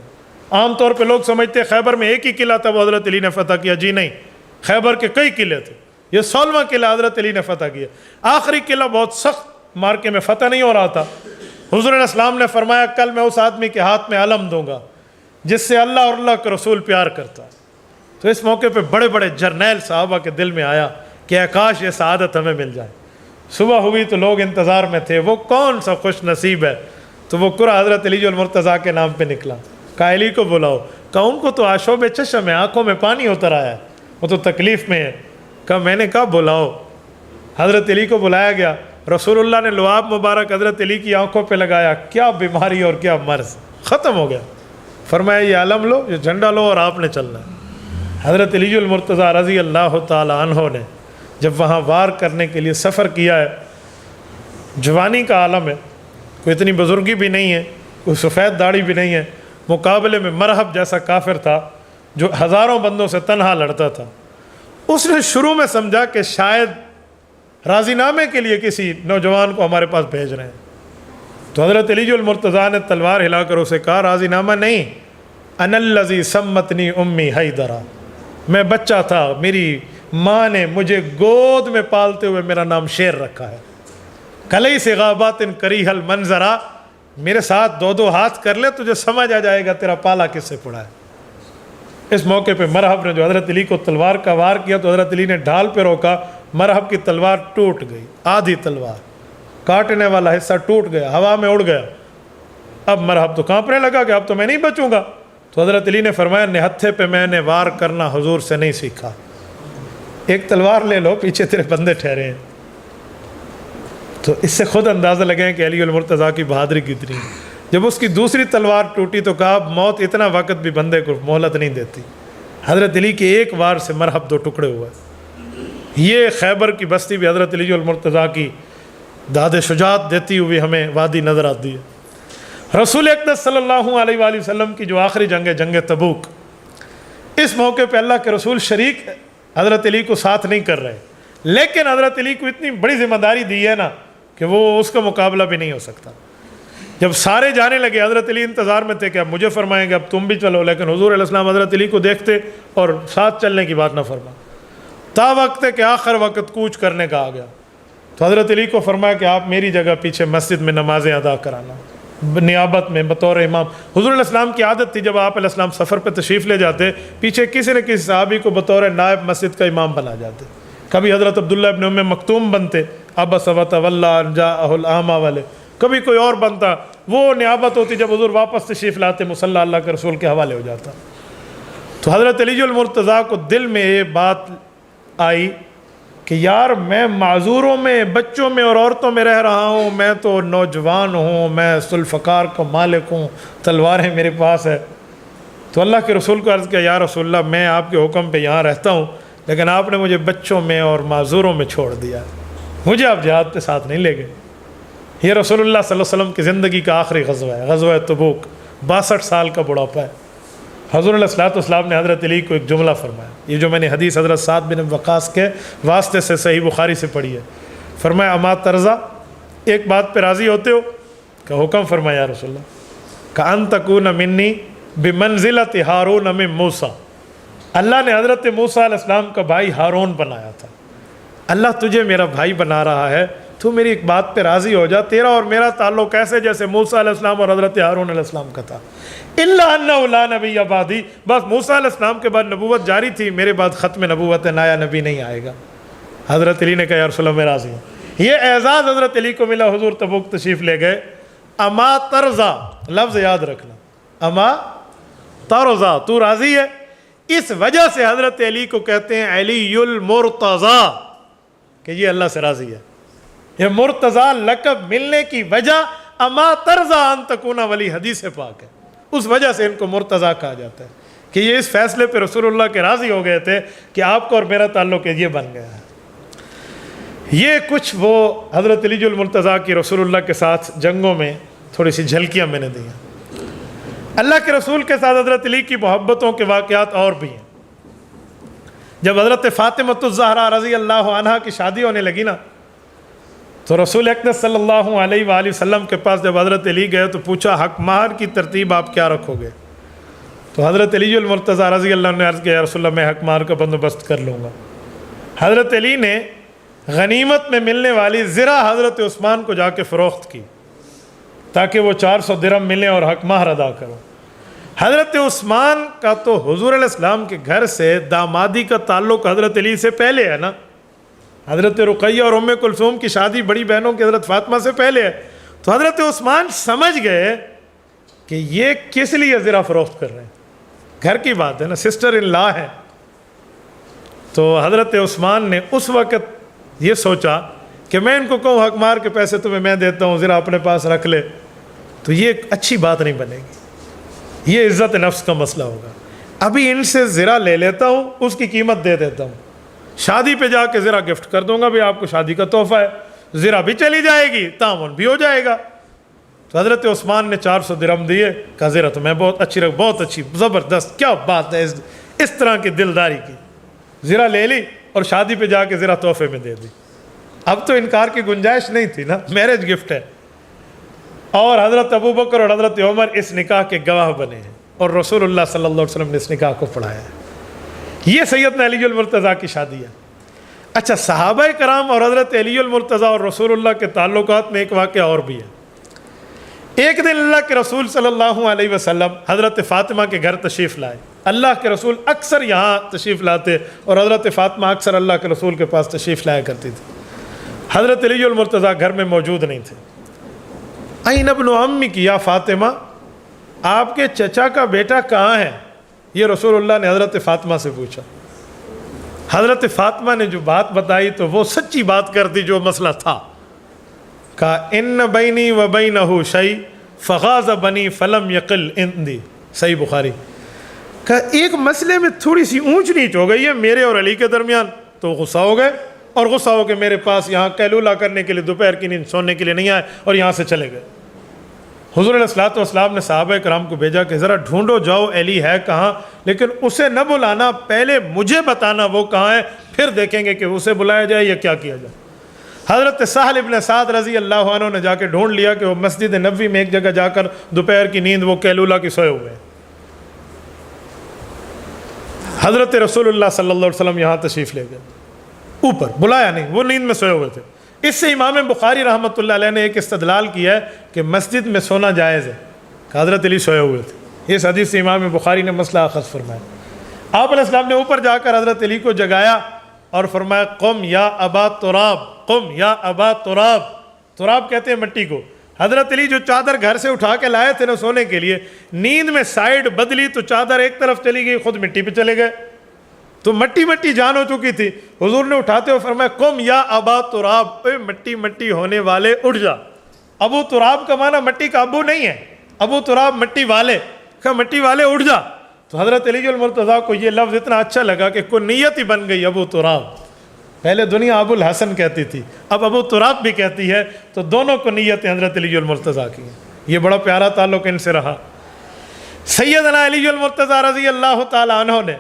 عام طور پہ لوگ سمجھتے ہیں خیبر میں ایک ہی قلعہ تھا وہ حضرت علی نے فتح کیا، جی نہیں، خیبر کے کئی قلعے تھے، یہ 16واں قلعہ حضرت علی نے فتح کیا۔ آخری قلعہ بہت سخت مارکے میں فتح نہیں ہو رہا تھا۔ حضور علیہ السلام نے فرمایا کل میں اس آدمی کے ہاتھ میں علم دوں گا جس سے اللہ اور اللہ کا رسول پیار کرتا ہے۔ تو اس موقع پہ بڑے بڑے جرنیل صحابہ کے دل میں آیا کہ اے کاش یہ سعادت ہمیں مل جائے۔ صبح ہوئی تو لوگ انتظار میں تھے، وہ کون سا خوش نصیب ہے؟ تو وہ قرعہ حضرت علی المرتضیٰ کے نام پہ نکلا۔ کہا علی کو بلاؤ، کہا ان کو تو آشوب چشم ہے، آنکھوں میں پانی اتر آیا ہے، وہ تو تکلیف میں ہے۔ کہا میں نے کہا بلاؤ۔ حضرت علی کو بلایا گیا، رسول اللہ نے لعاب مبارک حضرت علی کی آنکھوں پہ لگایا، کیا بیماری اور کیا مرض، ختم ہو گیا۔ فرمایا یہ علم لو، یہ جھنڈا لو اور آپ نے چلنا ہے۔ حضرت علی المرتضیٰ رضی اللہ تعالی عنہ نے جب وہاں وار کرنے کے لیے سفر کیا ہے، جوانی کا عالم ہے، کوئی اتنی بزرگی بھی نہیں ہے، کوئی سفید داڑھی بھی نہیں ہے، مقابلے میں مرحب جیسا کافر تھا جو ہزاروں بندوں سے تنہا لڑتا تھا۔ اس نے شروع میں سمجھا کہ شاید راضی نامے کے لیے کسی نوجوان کو ہمارے پاس بھیج رہے ہیں۔ تو حضرت علی المرتضیٰ نے تلوار ہلا کر اسے کہا راضی نامہ نہیں، انا الذی سمتنی امی حیدرا، میں بچہ تھا، میری ماں نے مجھے گود میں پالتے ہوئے میرا نام شیر رکھا ہے۔ کلی سے غابات کریہ المنظرا، میرے ساتھ 2 ہاتھ کر لے تجھے سمجھ آ جائے گا تیرا پالا کس سے پڑا ہے۔ اس موقع پہ مرحب نے جو حضرت علی کو تلوار کا وار کیا تو حضرت علی نے ڈھال پہ روکا، مرحب کی تلوار ٹوٹ گئی، آدھی تلوار، کاٹنے والا حصہ ٹوٹ گیا، ہوا میں اڑ گیا۔ اب مرحب تو کانپنے لگا کہ اب تو میں نہیں بچوں گا۔ تو حضرت علی نے فرمایا نہتھے پہ میں نے وار کرنا حضور سے نہیں سیکھا، ایک تلوار لے لو، پیچھے تیرے بندے ٹھہرے ہیں۔ تو اس سے خود اندازہ لگیں کہ علی المرتضیٰ کی بہادری کتنی ہے۔ جب اس کی دوسری تلوار ٹوٹی تو کہا موت اتنا وقت بھی بندے کو مہلت نہیں دیتی۔ حضرت علی کے ایک وار سے مرحب 2 ٹکڑے ہوئے۔ یہ خیبر کی بستی بھی حضرت علی المرتضیٰ کی داد شجاعت دیتی ہوئی ہمیں وادی نظر آتی ہے۔ رسول اقدس صلی اللہ علیہ وآلہ وسلم کی جو آخری جنگ ہے، جنگ تبوک، اس موقع پہ اللہ کے رسول شریک حضرت علی کو ساتھ نہیں کر رہے، لیکن حضرت علی کو اتنی بڑی ذمہ داری دی ہے نا کہ وہ اس کا مقابلہ بھی نہیں ہو سکتا۔ جب سارے جانے لگے حضرت علی انتظار میں تھے کہ اب مجھے فرمائیں گے اب تم بھی چلو، لیکن حضور علیہ السلام حضرت علی کو دیکھتے اور ساتھ چلنے کی بات نہ فرما، تا وقت ہے کہ آخر وقت کوچ کرنے کا آ گیا۔ تو حضرت علی کو فرمایا کہ آپ میری جگہ پیچھے مسجد میں نمازیں ادا کرانا نیابت میں بطور امام۔ حضور علیہ السلام کی عادت تھی جب آپ علیہ السلام سفر پہ تشریف لے جاتے پیچھے کسی نہ کسی صحابی کو بطور نائب مسجد کا امام بنا جاتے۔ کبھی حضرت عبداللہ ابن ام مکتوم بنتے، عبس وتولی ان جاءہ الاعمی والے، کبھی کوئی اور بنتا، وہ نیابت ہوتی جب حضور واپس تشریف لاتے، مصلی اللہ کے رسول کے حوالے ہو جاتا۔ تو حضرت علی المرتضیٰ کو دل میں یہ بات آئی کہ یار میں معذوروں میں، بچوں میں اور عورتوں میں رہ رہا ہوں، میں تو نوجوان ہوں، میں ذوالفقار کا مالک ہوں، تلواریں میرے پاس ہے۔ تو اللہ کے رسول کو عرض کیا یا رسول اللہ میں آپ کے حکم پہ یہاں رہتا ہوں، لیکن آپ نے مجھے بچوں میں اور معذوروں میں چھوڑ دیا، مجھے آپ جہاد پہ ساتھ نہیں لے گئے۔ یہ رسول اللہ صلی اللہ علیہ وسلم کی زندگی کا آخری غزوہ ہے، غزوہ تبوک، 62 سال کا بڑھاپا ہے۔ حضور علیہ السلام نے حضرت علی کو ایک جملہ فرمایا، یہ جو میں نے حدیث حضرت سعد بن وقاص کے واسطے سے صحیح بخاری سے پڑھی ہے۔ فرمایا اما ترضا، ایک بات پہ راضی ہوتے ہو؟ کہ حکم فرمایا یا رسول اللہ، کأن تکون منی بمنزلۃ ہارون من موسیٰ، اللہ نے حضرت موسیٰ علیہ السلام کا بھائی ہارون بنایا تھا، اللہ تجھے میرا بھائی بنا رہا ہے، تو میری ایک بات پہ راضی ہو جا، تیرا اور میرا تعلق ایسے جیسے موسیٰ علیہ السلام اور حضرت ہارون علیہ السلام کا تھا۔ الا انہ لا نبی بعدی، بس موسیٰ علیہ السلام کے بعد نبوت جاری تھی، میرے بعد ختم نبوت ہے، نیا نبی نہیں آئے گا۔ حضرت علی نے کہا یا رسول اللہ میں راضی ہوں. یہ اعزاز حضرت علی کو ملا. حضور تبوک تشریف لے گئے. اما ترضا لفظ یاد رکھنا, اما ترضا تو راضی ہے. اس وجہ سے حضرت علی کو کہتے ہیں علی المرتضی کہ یہ اللہ سے راضی ہے. یہ مرتضی لقب ملنے کی وجہ اما ترضا ان تکون ولی حدیث پاک ہے. اس وجہ سے ان کو مرتضی کہا جاتا ہے کہ یہ اس فیصلے پہ رسول اللہ کے راضی ہو گئے تھے کہ آپ کو اور میرا تعلق یہ بن گیا ہے. یہ کچھ وہ حضرت علی المرتضی کی رسول اللہ کے ساتھ جنگوں میں تھوڑی سی جھلکیاں میں نے دی ہیں. اللہ کے رسول کے ساتھ حضرت علی کی محبتوں کے واقعات اور بھی ہیں. جب حضرت فاطمۃ الزہرا رضی اللہ عنہ کی شادی ہونے لگی نا, تو رسول اقدس صلی اللہ علیہ وآلہ وسلم کے پاس جب حضرت علی گئے تو پوچھا حق مہر کی ترتیب آپ کیا رکھو گے؟ تو حضرت علی المرتضی رضی اللہ عنہ نے عرض کیا یا رسول اللہ میں حق مہر کا بندوبست کر لوں گا. حضرت علی نے غنیمت میں ملنے والی زرہ حضرت عثمان کو جا کے فروخت کی تاکہ وہ 400 درہم ملیں اور حق مہر ادا کرو. حضرت عثمان کا تو حضور علیہ السلام کے گھر سے دامادی کا تعلق حضرت علی سے پہلے ہے نا. حضرت رقیہ اور ام کلثوم کی شادی بڑی بہنوں کی حضرت فاطمہ سے پہلے ہے. تو حضرت عثمان سمجھ گئے کہ یہ کس لیے زرہ فروخت کر رہے ہیں, گھر کی بات ہے نا, سسٹر ان لا ہے. تو حضرت عثمان نے اس وقت یہ سوچا کہ میں ان کو کہوں حق مہر کے پیسے تمہیں میں دیتا ہوں, زرہ اپنے پاس رکھ لے, تو یہ ایک اچھی بات نہیں بنے گی, یہ عزت نفس کا مسئلہ ہوگا. ابھی ان سے زرہ لے لیتا ہوں, اس کی قیمت دے دیتا ہوں, شادی پہ جا کے زرہ گفٹ کر دوں گا, بھی آپ کو شادی کا تحفہ ہے, زرہ بھی چلی جائے گی, تعاون بھی ہو جائے گا. تو حضرت عثمان نے 400 درہم دیے, کہا زرہ تو میں بہت اچھی زبردست, کیا بات ہے اس طرح کی دلداری کی. زرہ لے لی اور شادی پہ جا کے زرہ تحفے میں دے دی. اب تو انکار کی گنجائش نہیں تھی نا, میرج گفٹ ہے. اور حضرت ابوبکر اور حضرت عمر اس نکاح کے گواہ بنے ہیں اور رسول اللہ صلی اللہ علیہ وسلم نے اس نکاح کو پڑھایا ہے. یہ سیدنا علی المرتضی کی شادی ہے. اچھا, صحابہ کرام اور حضرت علی المرتضی اور رسول اللہ کے تعلقات میں ایک واقعہ اور بھی ہے. ایک دن اللہ کے رسول صلی اللہ علیہ وسلم حضرت فاطمہ کے گھر تشریف لائے. اللہ کے رسول اکثر یہاں تشریف لاتے اور حضرت فاطمہ اکثر اللہ کے رسول کے پاس تشریف لایا کرتی تھی. حضرت علی المرتضی گھر میں موجود نہیں تھے. این ابن عمی کی یا فاطمہ, آپ کے چچا کا بیٹا کہاں ہے؟ یہ رسول اللہ نے حضرت فاطمہ سے پوچھا. حضرت فاطمہ نے جو بات بتائی تو وہ سچی بات کر دی جو مسئلہ تھا. کہا ان بینی و بینہ شیء فغاض بنی فلم یقل عندی, صحیح بخاری. کہا ایک مسئلے میں تھوڑی سی اونچ نیچ ہو گئی ہے میرے اور علی کے درمیان, تو غصہ ہو گئے اور غصہ ہو کے میرے پاس یہاں قیلولہ کرنے کے لیے, دوپہر کی نیند سونے کے لیے نہیں آئے اور یہاں سے چلے گئے. حضور علیہ الصلوۃ والسلام نے صحابہ کرام کو بھیجا کہ ذرا ڈھونڈو جاؤ علی ہے کہاں, لیکن اسے نہ بلانا, پہلے مجھے بتانا وہ کہاں ہے, پھر دیکھیں گے کہ اسے بلایا جائے یا کیا کیا جائے. حضرت سہل ابن سعد رضی اللہ عنہ نے جا کے ڈھونڈ لیا کہ وہ مسجد نبوی میں ایک جگہ جا کر دوپہر کی نیند وہ قیلولہ کی سوئے ہوئے ہیں. حضرت رسول اللہ صلی اللہ علیہ وسلم یہاں تشریف لے گئے, اوپر بلایا نہیں, وہ نیند میں سوئے ہوئے تھے. اس سے امام بخاری رحمۃ اللہ علیہ نے ایک استدلال کیا ہے کہ مسجد میں سونا جائز ہے, کہ حضرت علی سوئے ہوئے تھے. اس حدیث سے امام بخاری نے مسئلہ اخذ فرمایا. آپ علیہ السلام نے اوپر جا کر حضرت علی کو جگایا اور فرمایا قم یا ابا تراب, قم یا ابا تراب. تراب کہتے ہیں مٹی کو. حضرت علی جو چادر گھر سے اٹھا کے لائے تھے نا سونے کے لیے, نیند میں سائیڈ بدلی تو چادر ایک طرف چلی گئی, خود مٹی پہ چلے گئے, تو مٹی مٹی جان ہو چکی تھی. حضور نے اٹھاتے ہوئے فرمایا قم یا ابا تراب, اے مٹی مٹی ہونے والے اٹھ جا. ابو تراب کا معنی مٹی کا ابو نہیں ہے, ابو تراب مٹی والے, کہ مٹی والے اٹھ جا. تو حضرت علی المرتضیٰ کو یہ لفظ اتنا اچھا لگا کہ کنیت ہی بن گئی ابو تراب. پہلے دنیا ابو الحسن کہتی تھی, اب ابو تراب بھی کہتی ہے, تو دونوں کنیتیں حضرت علی المرتضیٰ کی ہیں. یہ بڑا پیارا تعلق ان سے رہا. سیدنا علی المرتضیٰ رضی اللہ تعالیٰ عنہ نے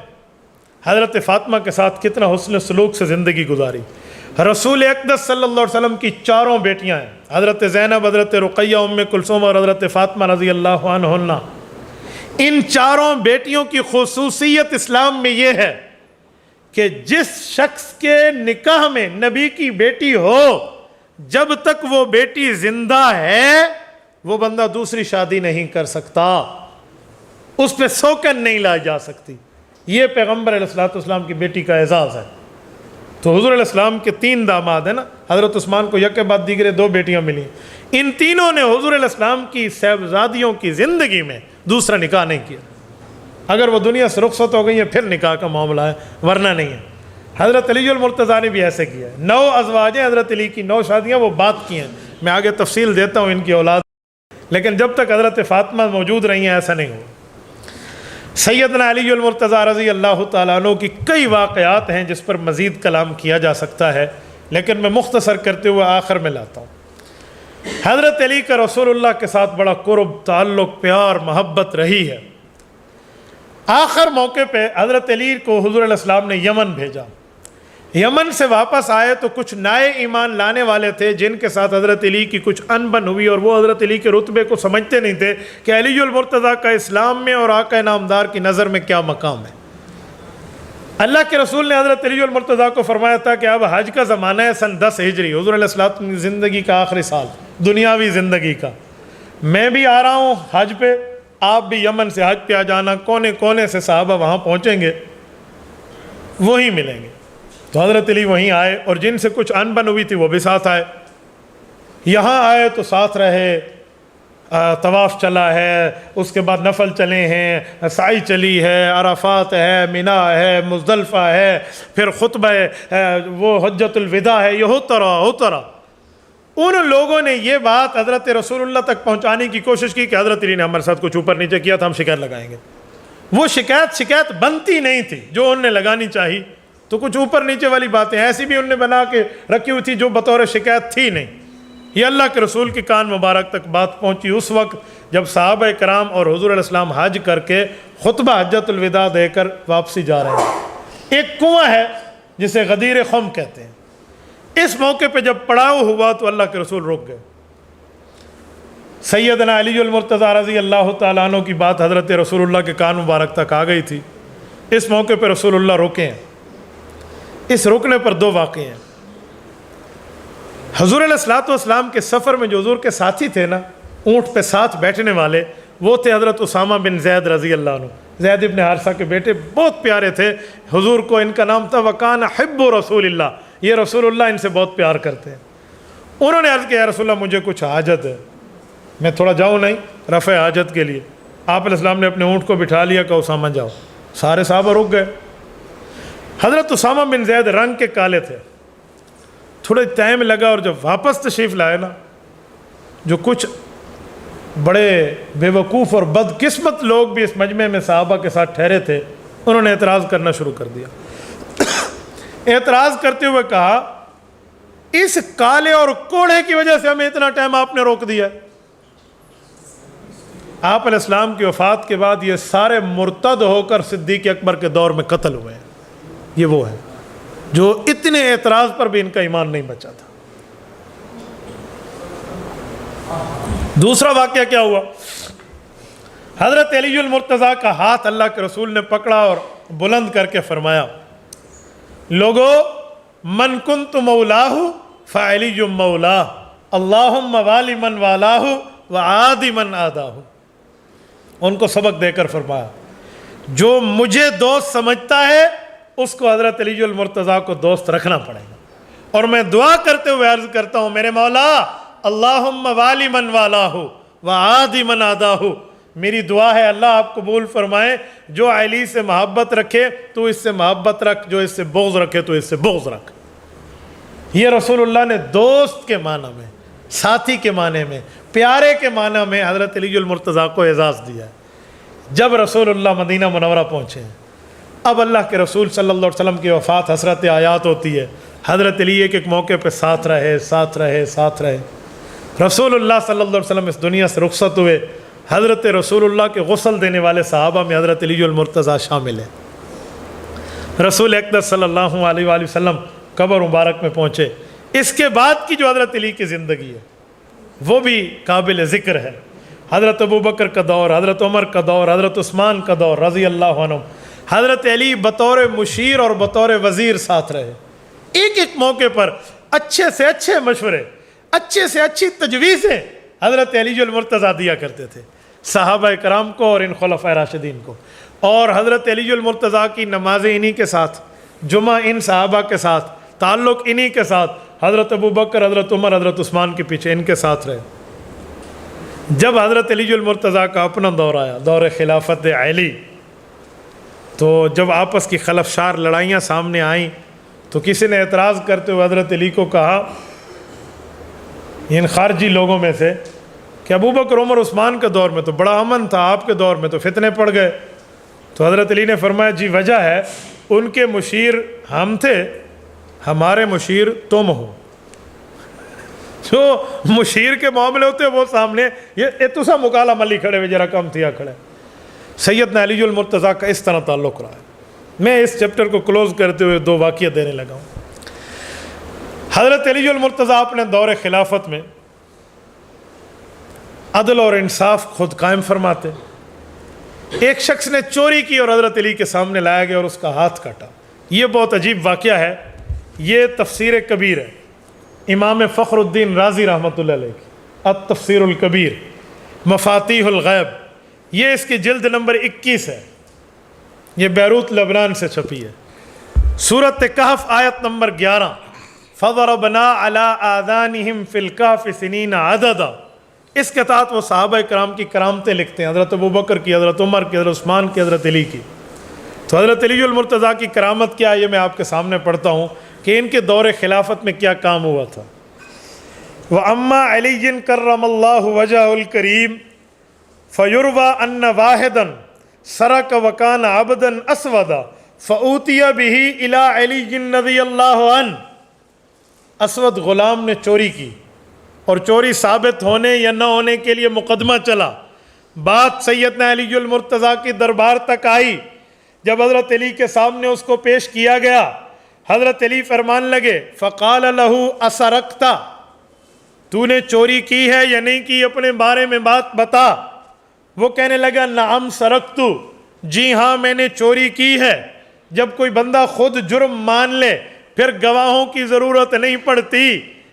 حضرت فاطمہ کے ساتھ کتنا حسن سلوک سے زندگی گزاری. رسول اقدس صلی اللہ علیہ وسلم کی 4 بیٹیاں ہیں, حضرت زینب, حضرت رقیہ, ام کلثوم اور حضرت فاطمہ رضی اللہ عنہن. ان 4 بیٹیوں کی خصوصیت اسلام میں یہ ہے کہ جس شخص کے نکاح میں نبی کی بیٹی ہو, جب تک وہ بیٹی زندہ ہے وہ بندہ دوسری شادی نہیں کر سکتا, اس پہ سوکن نہیں لائی جا سکتی. یہ پیغمبر علیہ الصلوۃ والسلام کی بیٹی کا اعزاز ہے. تو حضور علیہ السلام کے 3 داماد ہیں نا، حضرت عثمان کو یک کے بعد دیگرے 2 بیٹیاں ملی، ان تینوں نے حضور علیہ السلام کی صاحبزادیوں کی زندگی میں دوسرا نکاح نہیں کیا. اگر وہ دنیا سے رخصت ہو گئی ہیں پھر نکاح کا معاملہ ہے، ورنہ نہیں ہے. حضرت علی المرتضیٰ نے بھی ایسے کیا ہے. 9 ازواج ہیں حضرت علی کی، 9 شادیاں وہ بات کی ہیں. میں آگے تفصیل دیتا ہوں ان کی اولاد، لیکن جب تک حضرت فاطمہ موجود رہی ہیں ایسا نہیں ہوا. سیدنا علی المرتضیٰ رضی اللہ تعالیٰ عنہ کی کئی واقعات ہیں جس پر مزید کلام کیا جا سکتا ہے، لیکن میں مختصر کرتے ہوئے آخر میں لاتا ہوں. حضرت علی کا رسول اللہ کے ساتھ بڑا قرب، تعلق، پیار، محبت رہی ہے. آخر موقع پہ حضرت علی کو حضور علیہ السلام نے یمن بھیجا. یمن سے واپس آئے تو کچھ نئے ایمان لانے والے تھے جن کے ساتھ حضرت علی کی کچھ انبن ہوئی، اور وہ حضرت علی کے رتبے کو سمجھتے نہیں تھے کہ علی المرتضیٰ کا اسلام میں اور آقا نامدار کی نظر میں کیا مقام ہے. اللہ کے رسول نے حضرت علی المرتضیٰ کو فرمایا تھا کہ اب حج کا زمانہ ہے، سن 10 ہجری، حضور علیہ السلام کی زندگی کا آخری سال، دنیاوی زندگی کا. میں بھی آ رہا ہوں حج پہ، آپ بھی یمن سے حج پہ آ جانا. کونے کونے سے صحابہ وہاں پہنچیں گے، وہیں ملیں گے. تو حضرت علی وہیں آئے، اور جن سے کچھ انبن ہوئی تھی وہ بھی ساتھ آئے. یہاں آئے تو ساتھ رہے، طواف چلا ہے، اس کے بعد نفل چلے ہیں، سعی چلی ہے، عرفات ہے، مینا ہے، مزدلفہ ہے، پھر خطبہ وہ حجۃ الوداع ہے. یہ ہوتا رہا. ان لوگوں نے یہ بات حضرت رسول اللہ تک پہنچانے کی کوشش کی کہ حضرت علی نے ہمارے ساتھ کچھ اوپر نیچے کیا تھا، ہم شکایت لگائیں گے. وہ شکایت بنتی نہیں تھی جو ان نے لگانی چاہی. تو کچھ اوپر نیچے والی باتیں ایسی بھی ان نے بنا کے رکھی ہوئی تھی جو بطور شکایت تھی نہیں. یہ اللہ کے رسول کے کان مبارک تک بات پہنچی اس وقت جب صحابہ کرام اور حضور علیہ السلام حج کر کے خطبہ حجۃ الوداع دے کر واپسی جا رہے ہیں. ایک کنواں ہے جسے غدیر خم کہتے ہیں. اس موقع پہ جب پڑاؤ ہوا تو اللہ کے رسول رک گئے. سیدنا علی المرتضیٰ رضی اللہ تعالیٰ عنہ کی بات حضرت رسول اللہ کے کان مبارک تک آ گئی تھی. اس موقع پہ رسول اللہ رکے ہیں. اس رکنے پر 2 واقعے ہیں. حضور علیہ السلام کے سفر میں جو حضور کے ساتھی تھے نا، اونٹ پہ ساتھ بیٹھنے والے، وہ تھے حضرت اسامہ بن زید رضی اللہ عنہ. زید ابن حارثہ کے بیٹے، بہت پیارے تھے حضور کو. ان کا نام تھا وکان حب رسول اللہ. یہ رسول اللہ ان سے بہت پیار کرتے ہیں. انہوں نے عرض کیا یا رسول اللہ مجھے کچھ حاجت ہے، میں تھوڑا جاؤں نہیں رفع حاجت کے لیے. آپ علیہ السلام نے اپنے اونٹ کو بٹھا لیا کہ اسامہ جاؤ. سارے صحابہ رک گئے. حضرت اسامہ بن زید رنگ کے کالے تھے. تھوڑا ٹائم لگا، اور جب واپس تشریف لائے نا، جو کچھ بڑے بے وقوف اور بدقسمت لوگ بھی اس مجمع میں صحابہ کے ساتھ ٹھہرے تھے، انہوں نے اعتراض کرنا شروع کر دیا. اعتراض کرتے ہوئے کہا اس کالے اور کوڑے کی وجہ سے ہمیں اتنا ٹائم آپ نے روک دیا. آپ علیہ السلام کی وفات کے بعد یہ سارے مرتد ہو کر صدیق اکبر کے دور میں قتل ہوئے ہیں. یہ وہ ہے جو اتنے اعتراض پر بھی ان کا ایمان نہیں بچا تھا. دوسرا واقعہ کیا ہوا؟ حضرت علی المرتضیٰ کا ہاتھ اللہ کے رسول نے پکڑا اور بلند کر کے فرمایا لوگو من کنت مولاہ فعلی مولاہ اللہم والی من والاہ وعادی من آداہ. ان کو سبق دے کر فرمایا جو مجھے دوست سمجھتا ہے اس کو حضرت علی المرتضیٰ کو دوست رکھنا پڑے گا. اور میں دعا کرتے ہوئے عرض کرتا ہوں میرے مولا اللہم والی من والاہ وعادی من آداہ. میری دعا ہے اللہ آپ قبول فرمائے. جو علی سے محبت رکھے تو اس سے محبت رکھ، جو اس سے بغض رکھے تو اس سے بغض رکھ. یہ رسول اللہ نے دوست کے معنی میں، ساتھی کے معنی میں، پیارے کے معنی میں حضرت علی المرتضیٰ کو اعزاز دیا. جب رسول اللہ مدینہ منورہ پہنچے، اب اللہ کے رسول صلی اللہ علیہ وسلم کی وفات حسرت آیات ہوتی ہے. حضرت علی ایک موقع پہ ساتھ رہے. رسول اللہ صلی اللہ علیہ وسلم اس دنیا سے رخصت ہوئے. حضرت رسول اللہ کے غسل دینے والے صحابہ میں حضرت علی المرتضیٰ شامل ہیں. رسول اقدس صلی اللہ علیہ وآلہ وسلم قبر مبارک میں پہنچے. اس کے بعد کی جو حضرت علی کی زندگی ہے وہ بھی قابل ذکر ہے. حضرت ابوبکر کا دور، حضرت عمر کا دور، حضرت عثمان کا دور رضی اللہ عنہ. حضرت علی بطور مشیر اور بطور وزیر ساتھ رہے. ایک ایک موقع پر اچھے سے اچھے مشورے، اچھے سے اچھی تجویزیں حضرت علی المرتضیٰ دیا کرتے تھے صحابہ کرام کو اور ان خلفائے راشدین کو. اور حضرت علی المرتضیٰ کی نمازیں انہی کے ساتھ، جمعہ ان صحابہ کے ساتھ، تعلق انہی کے ساتھ حضرت ابو بکر، حضرت عمر، حضرت عثمان کے پیچھے ان کے ساتھ رہے۔ جب حضرت علی المرتضیٰ کا اپنا دور آیا، دور خلافت علی، تو جب آپس کی خلفشار لڑائیاں سامنے آئیں تو کسی نے اعتراض کرتے ہوئے حضرت علی کو کہا، ان خارجی لوگوں میں سے، کہ ابو بکر، عمر، عثمان کے دور میں تو بڑا امن تھا، آپ کے دور میں تو فتنے پڑ گئے۔ تو حضرت علی نے فرمایا، جی وجہ ہے ان کے مشیر ہم تھے، ہمارے مشیر تم ہو۔ جو مشیر کے معاملے ہوتے ہیں وہ سامنے، یہ تسا مکالا ملی کھڑے ہوئے جرا کم تھیا کھڑے۔ سیدنا علی المرتضیٰ کا اس طرح تعلق رہا ہے۔ میں اس چیپٹر کو کلوز کرتے ہوئے 2 واقعہ دینے لگا ہوں۔ حضرت علی المرتضیٰ اپنے دور خلافت میں عدل اور انصاف خود قائم فرماتے۔ ایک شخص نے چوری کی اور حضرت علی کے سامنے لایا گیا اور اس کا ہاتھ کاٹا۔ یہ بہت عجیب واقعہ ہے، یہ تفسیر کبیر ہے، امام فخر الدین رازی رحمۃ اللہ علیہ کی التفسیر الکبیر، مفاتیح الغیب، یہ اس کی جلد نمبر 21 ہے، یہ بیروت لبنان سے چھپی ہے۔ سورۃ کہف آیت نمبر 11، فضربنا علی آذانہم فی الکہف سنین عددا، اس کے تحت وہ صحابہ کرام کی کرامتیں لکھتے ہیں، حضرت ابو بکر کی، حضرت عمر کی، حضرت عثمان کی، حضرت علی کی۔ تو حضرت علی المرتضیٰ کی کرامت کیا ہے، یہ میں آپ کے سامنے پڑھتا ہوں کہ ان کے دور خلافت میں کیا کام ہوا تھا۔ وَأَمَّا عَلِيٍّ كَرَّمَ اللَّهُ وَجْهَهُ الْكَرِيمَ فَيُرْوَى أَنَّ وَاحِدًا سَرَقَ وَكَانَ عَبْدًا أَسْوَدًا فَأُوتِيَ بِهِ إِلَىٰ عَلِيٍّ رَضِيَ اللَّهُ عَنْهُ۔ اسود غلام نے چوری کی اور چوری ثابت ہونے یا نہ ہونے کے لیے مقدمہ چلا، بات سیدنا علی المرتضیٰ کی دربار تک آئی۔ جب حضرت علی کے سامنے اس کو پیش کیا گیا، حضرت علی فرمان لگے، فقال لہو اسرقتا، تو نے چوری کی ہے یا نہیں کی، اپنے بارے میں بات بتا۔ وہ کہنے لگا، نعم سرقتو، جی ہاں میں نے چوری کی ہے۔ جب کوئی بندہ خود جرم مان لے پھر گواہوں کی ضرورت نہیں پڑتی،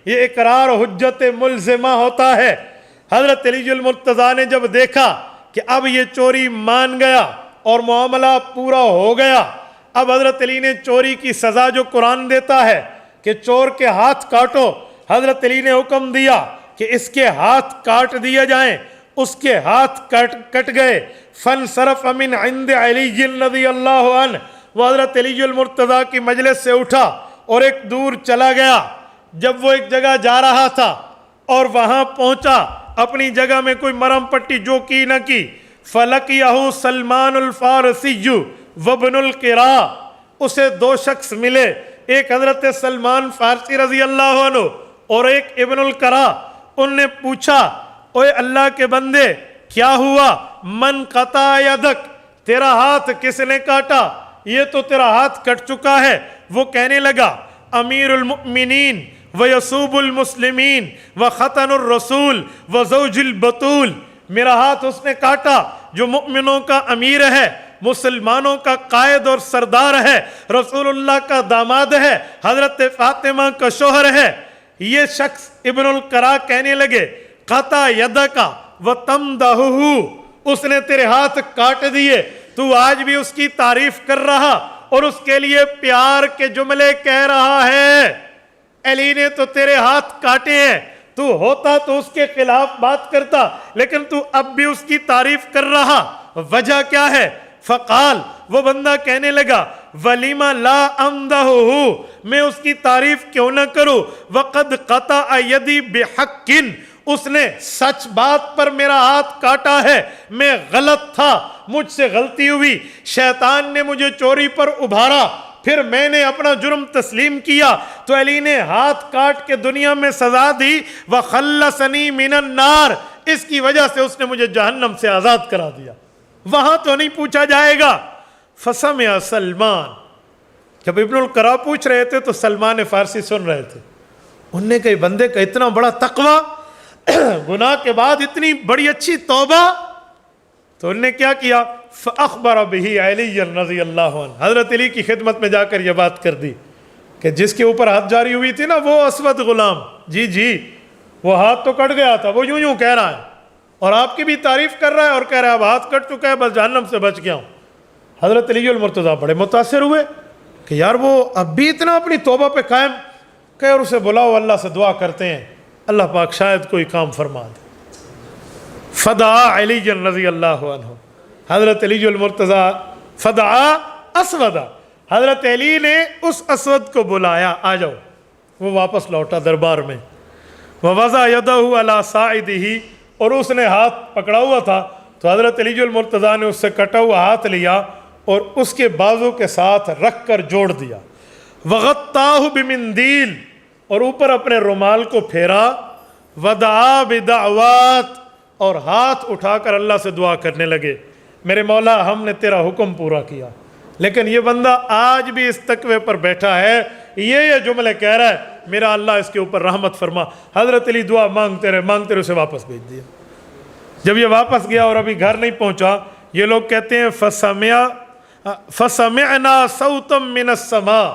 یہ اقرار حجت ملزمہ ہوتا ہے۔ حضرت علی المرتضیٰ نے جب دیکھا کہ اب یہ چوری مان گیا اور معاملہ پورا ہو گیا، اب حضرت علی نے چوری کی سزا جو قرآن دیتا ہے کہ چور کے ہاتھ کاٹو، حضرت علی نے حکم دیا کہ اس کے ہاتھ کاٹ دیے جائیں۔ اس کے ہاتھ کٹ گئے۔ فانصرف من عند علی رضی اللہ عنہ، وہ حضرت علی المرتضیٰ کی مجلس سے اٹھا اور ایک دور چلا گیا۔ جب وہ ایک جگہ جا رہا تھا اور وہاں پہنچا، اپنی جگہ میں کوئی مرم پٹی جو کی نہ کی، فلقیہ سلمان الفارسی وابن القراء، اسے 2 شخص ملے، ایک حضرت سلمان فارسی رضی اللہ عنہ اور ایک ابن القراء۔ ان نے پوچھا، اوے اللہ کے بندے کیا ہوا؟ من قطع یدک، تیرا ہاتھ کس نے کاٹا؟ یہ تو تیرا ہاتھ کٹ چکا ہے۔ وہ کہنے لگا، امیر المؤمنین ویسوب المسلمین وختن الرسول وزوج البطول، میرا ہاتھ اس نے کاٹا جو مؤمنوں کا امیر ہے، مسلمانوں کا قائد اور سردار ہے، رسول اللہ کا داماد ہے، حضرت فاطمہ کا شوہر ہے۔ یہ شخص ابن القراء کہنے لگے، قطع یدکا وتمدحہ، اس نے تیرے ہاتھ کاٹ دیے، تو آج بھی اس کی تعریف کر رہا اور اس کے لیے پیار کے جملے کہہ رہا ہے۔ علی نے تو تیرے ہاتھ کاٹے ہیں، تو ہوتا تو اس کے خلاف بات کرتا، لیکن تو اب بھی اس کی تعریف کر رہا، وجہ کیا ہے؟ فقال، وہ بندہ کہنے لگا، وَلِمَ لَا أَمْدَحُهُ، میں اس کی تعریف کیوں نہ کروں، وَقَدْ قَطَعَ يَدِي بِحَقٍّ، اس نے سچ بات پر میرا ہاتھ کاٹا ہے، میں غلط تھا، مجھ سے غلطی ہوئی، شیطان نے مجھے چوری پر ابھارا، پھر میں نے اپنا جرم تسلیم کیا تو علی نے ہاتھ کاٹ کے دنیا میں سزا دی، وَخَلَّصَنِي مِنَ النَّارِ، اس کی وجہ سے اس نے مجھے جہنم سے آزاد کرا دیا۔ وہاں تو نہیں پوچھا جائے گا۔ فَسَمِعَ سلمان، جب ابن القراء پوچھ رہے تھے تو سلمان فارسی سن رہے تھے۔ انہوں نے کہا، بندے کا اتنا بڑا تقوی، گناہ کے بعد اتنی بڑی اچھی توبہ۔ تو انہوں نے کیا کیا؟ فَأَخْبَرَ بِهِ عَلِيًّا رضی اللہ عنہ، حضرت علی کی خدمت میں جا کر یہ بات کر دی کہ جس کے اوپر ہاتھ جاری ہوئی تھی نا وہ اسود غلام، جی وہ ہاتھ تو کٹ گیا تھا، وہ یوں کہہ رہا ہے اور آپ کی بھی تعریف کر رہا ہے اور کہہ رہا ہے اب ہاتھ کٹ چکا ہے، بس جہنم سے بچ گیا ہوں۔ حضرت علی المرتضیٰ بڑے متاثر ہوئے، کہ یار وہ اب بھی اتنا اپنی توبہ پہ قائم، کہ اور اسے بلاؤ، اللہ سے دعا کرتے ہیں اللہ پاک شاید کوئی کام فرما دے۔ فدعا علی رضی اللہ عنہ، حضرت علی المرتضیٰ فدعا اسودا، حضرت علی نے اس اسود کو بلایا، آ جاؤ۔ وہ واپس لوٹا دربار میں، وَوَضَعَ يَدَهُ عَلَى صَاعِدِهِ، اور اس نے ہاتھ پکڑا ہوا تھا تو حضرت علی المرتضیٰ نے اس سے کٹا ہوا ہاتھ لیا اور اس کے بازو کے ساتھ رکھ کر جوڑ دیا، وَغَطَّاهُ بِمِنْدِيل، اور اوپر اپنے رومال کو پھیرا، وَدَعَا بِدَعْوَاتٍ، اور ہاتھ اٹھا کر اللہ سے دعا کرنے لگے، میرے مولا ہم نے تیرا حکم پورا کیا۔ لیکن یہ بندہ آج بھی اس تقوی پر بیٹھا ہے، یہ جملے کہہ رہا ہے، میرا اللہ اس کے اوپر رحمت فرما۔ حضرت علی دعا مانگتے رہے اسے واپس بھیج دیا۔ جب یہ واپس گیا اور ابھی گھر نہیں پہنچا، یہ لوگ کہتے ہیں فَسَمِعْنَا صَوْتًا مِّنَ السَّمَاءِ،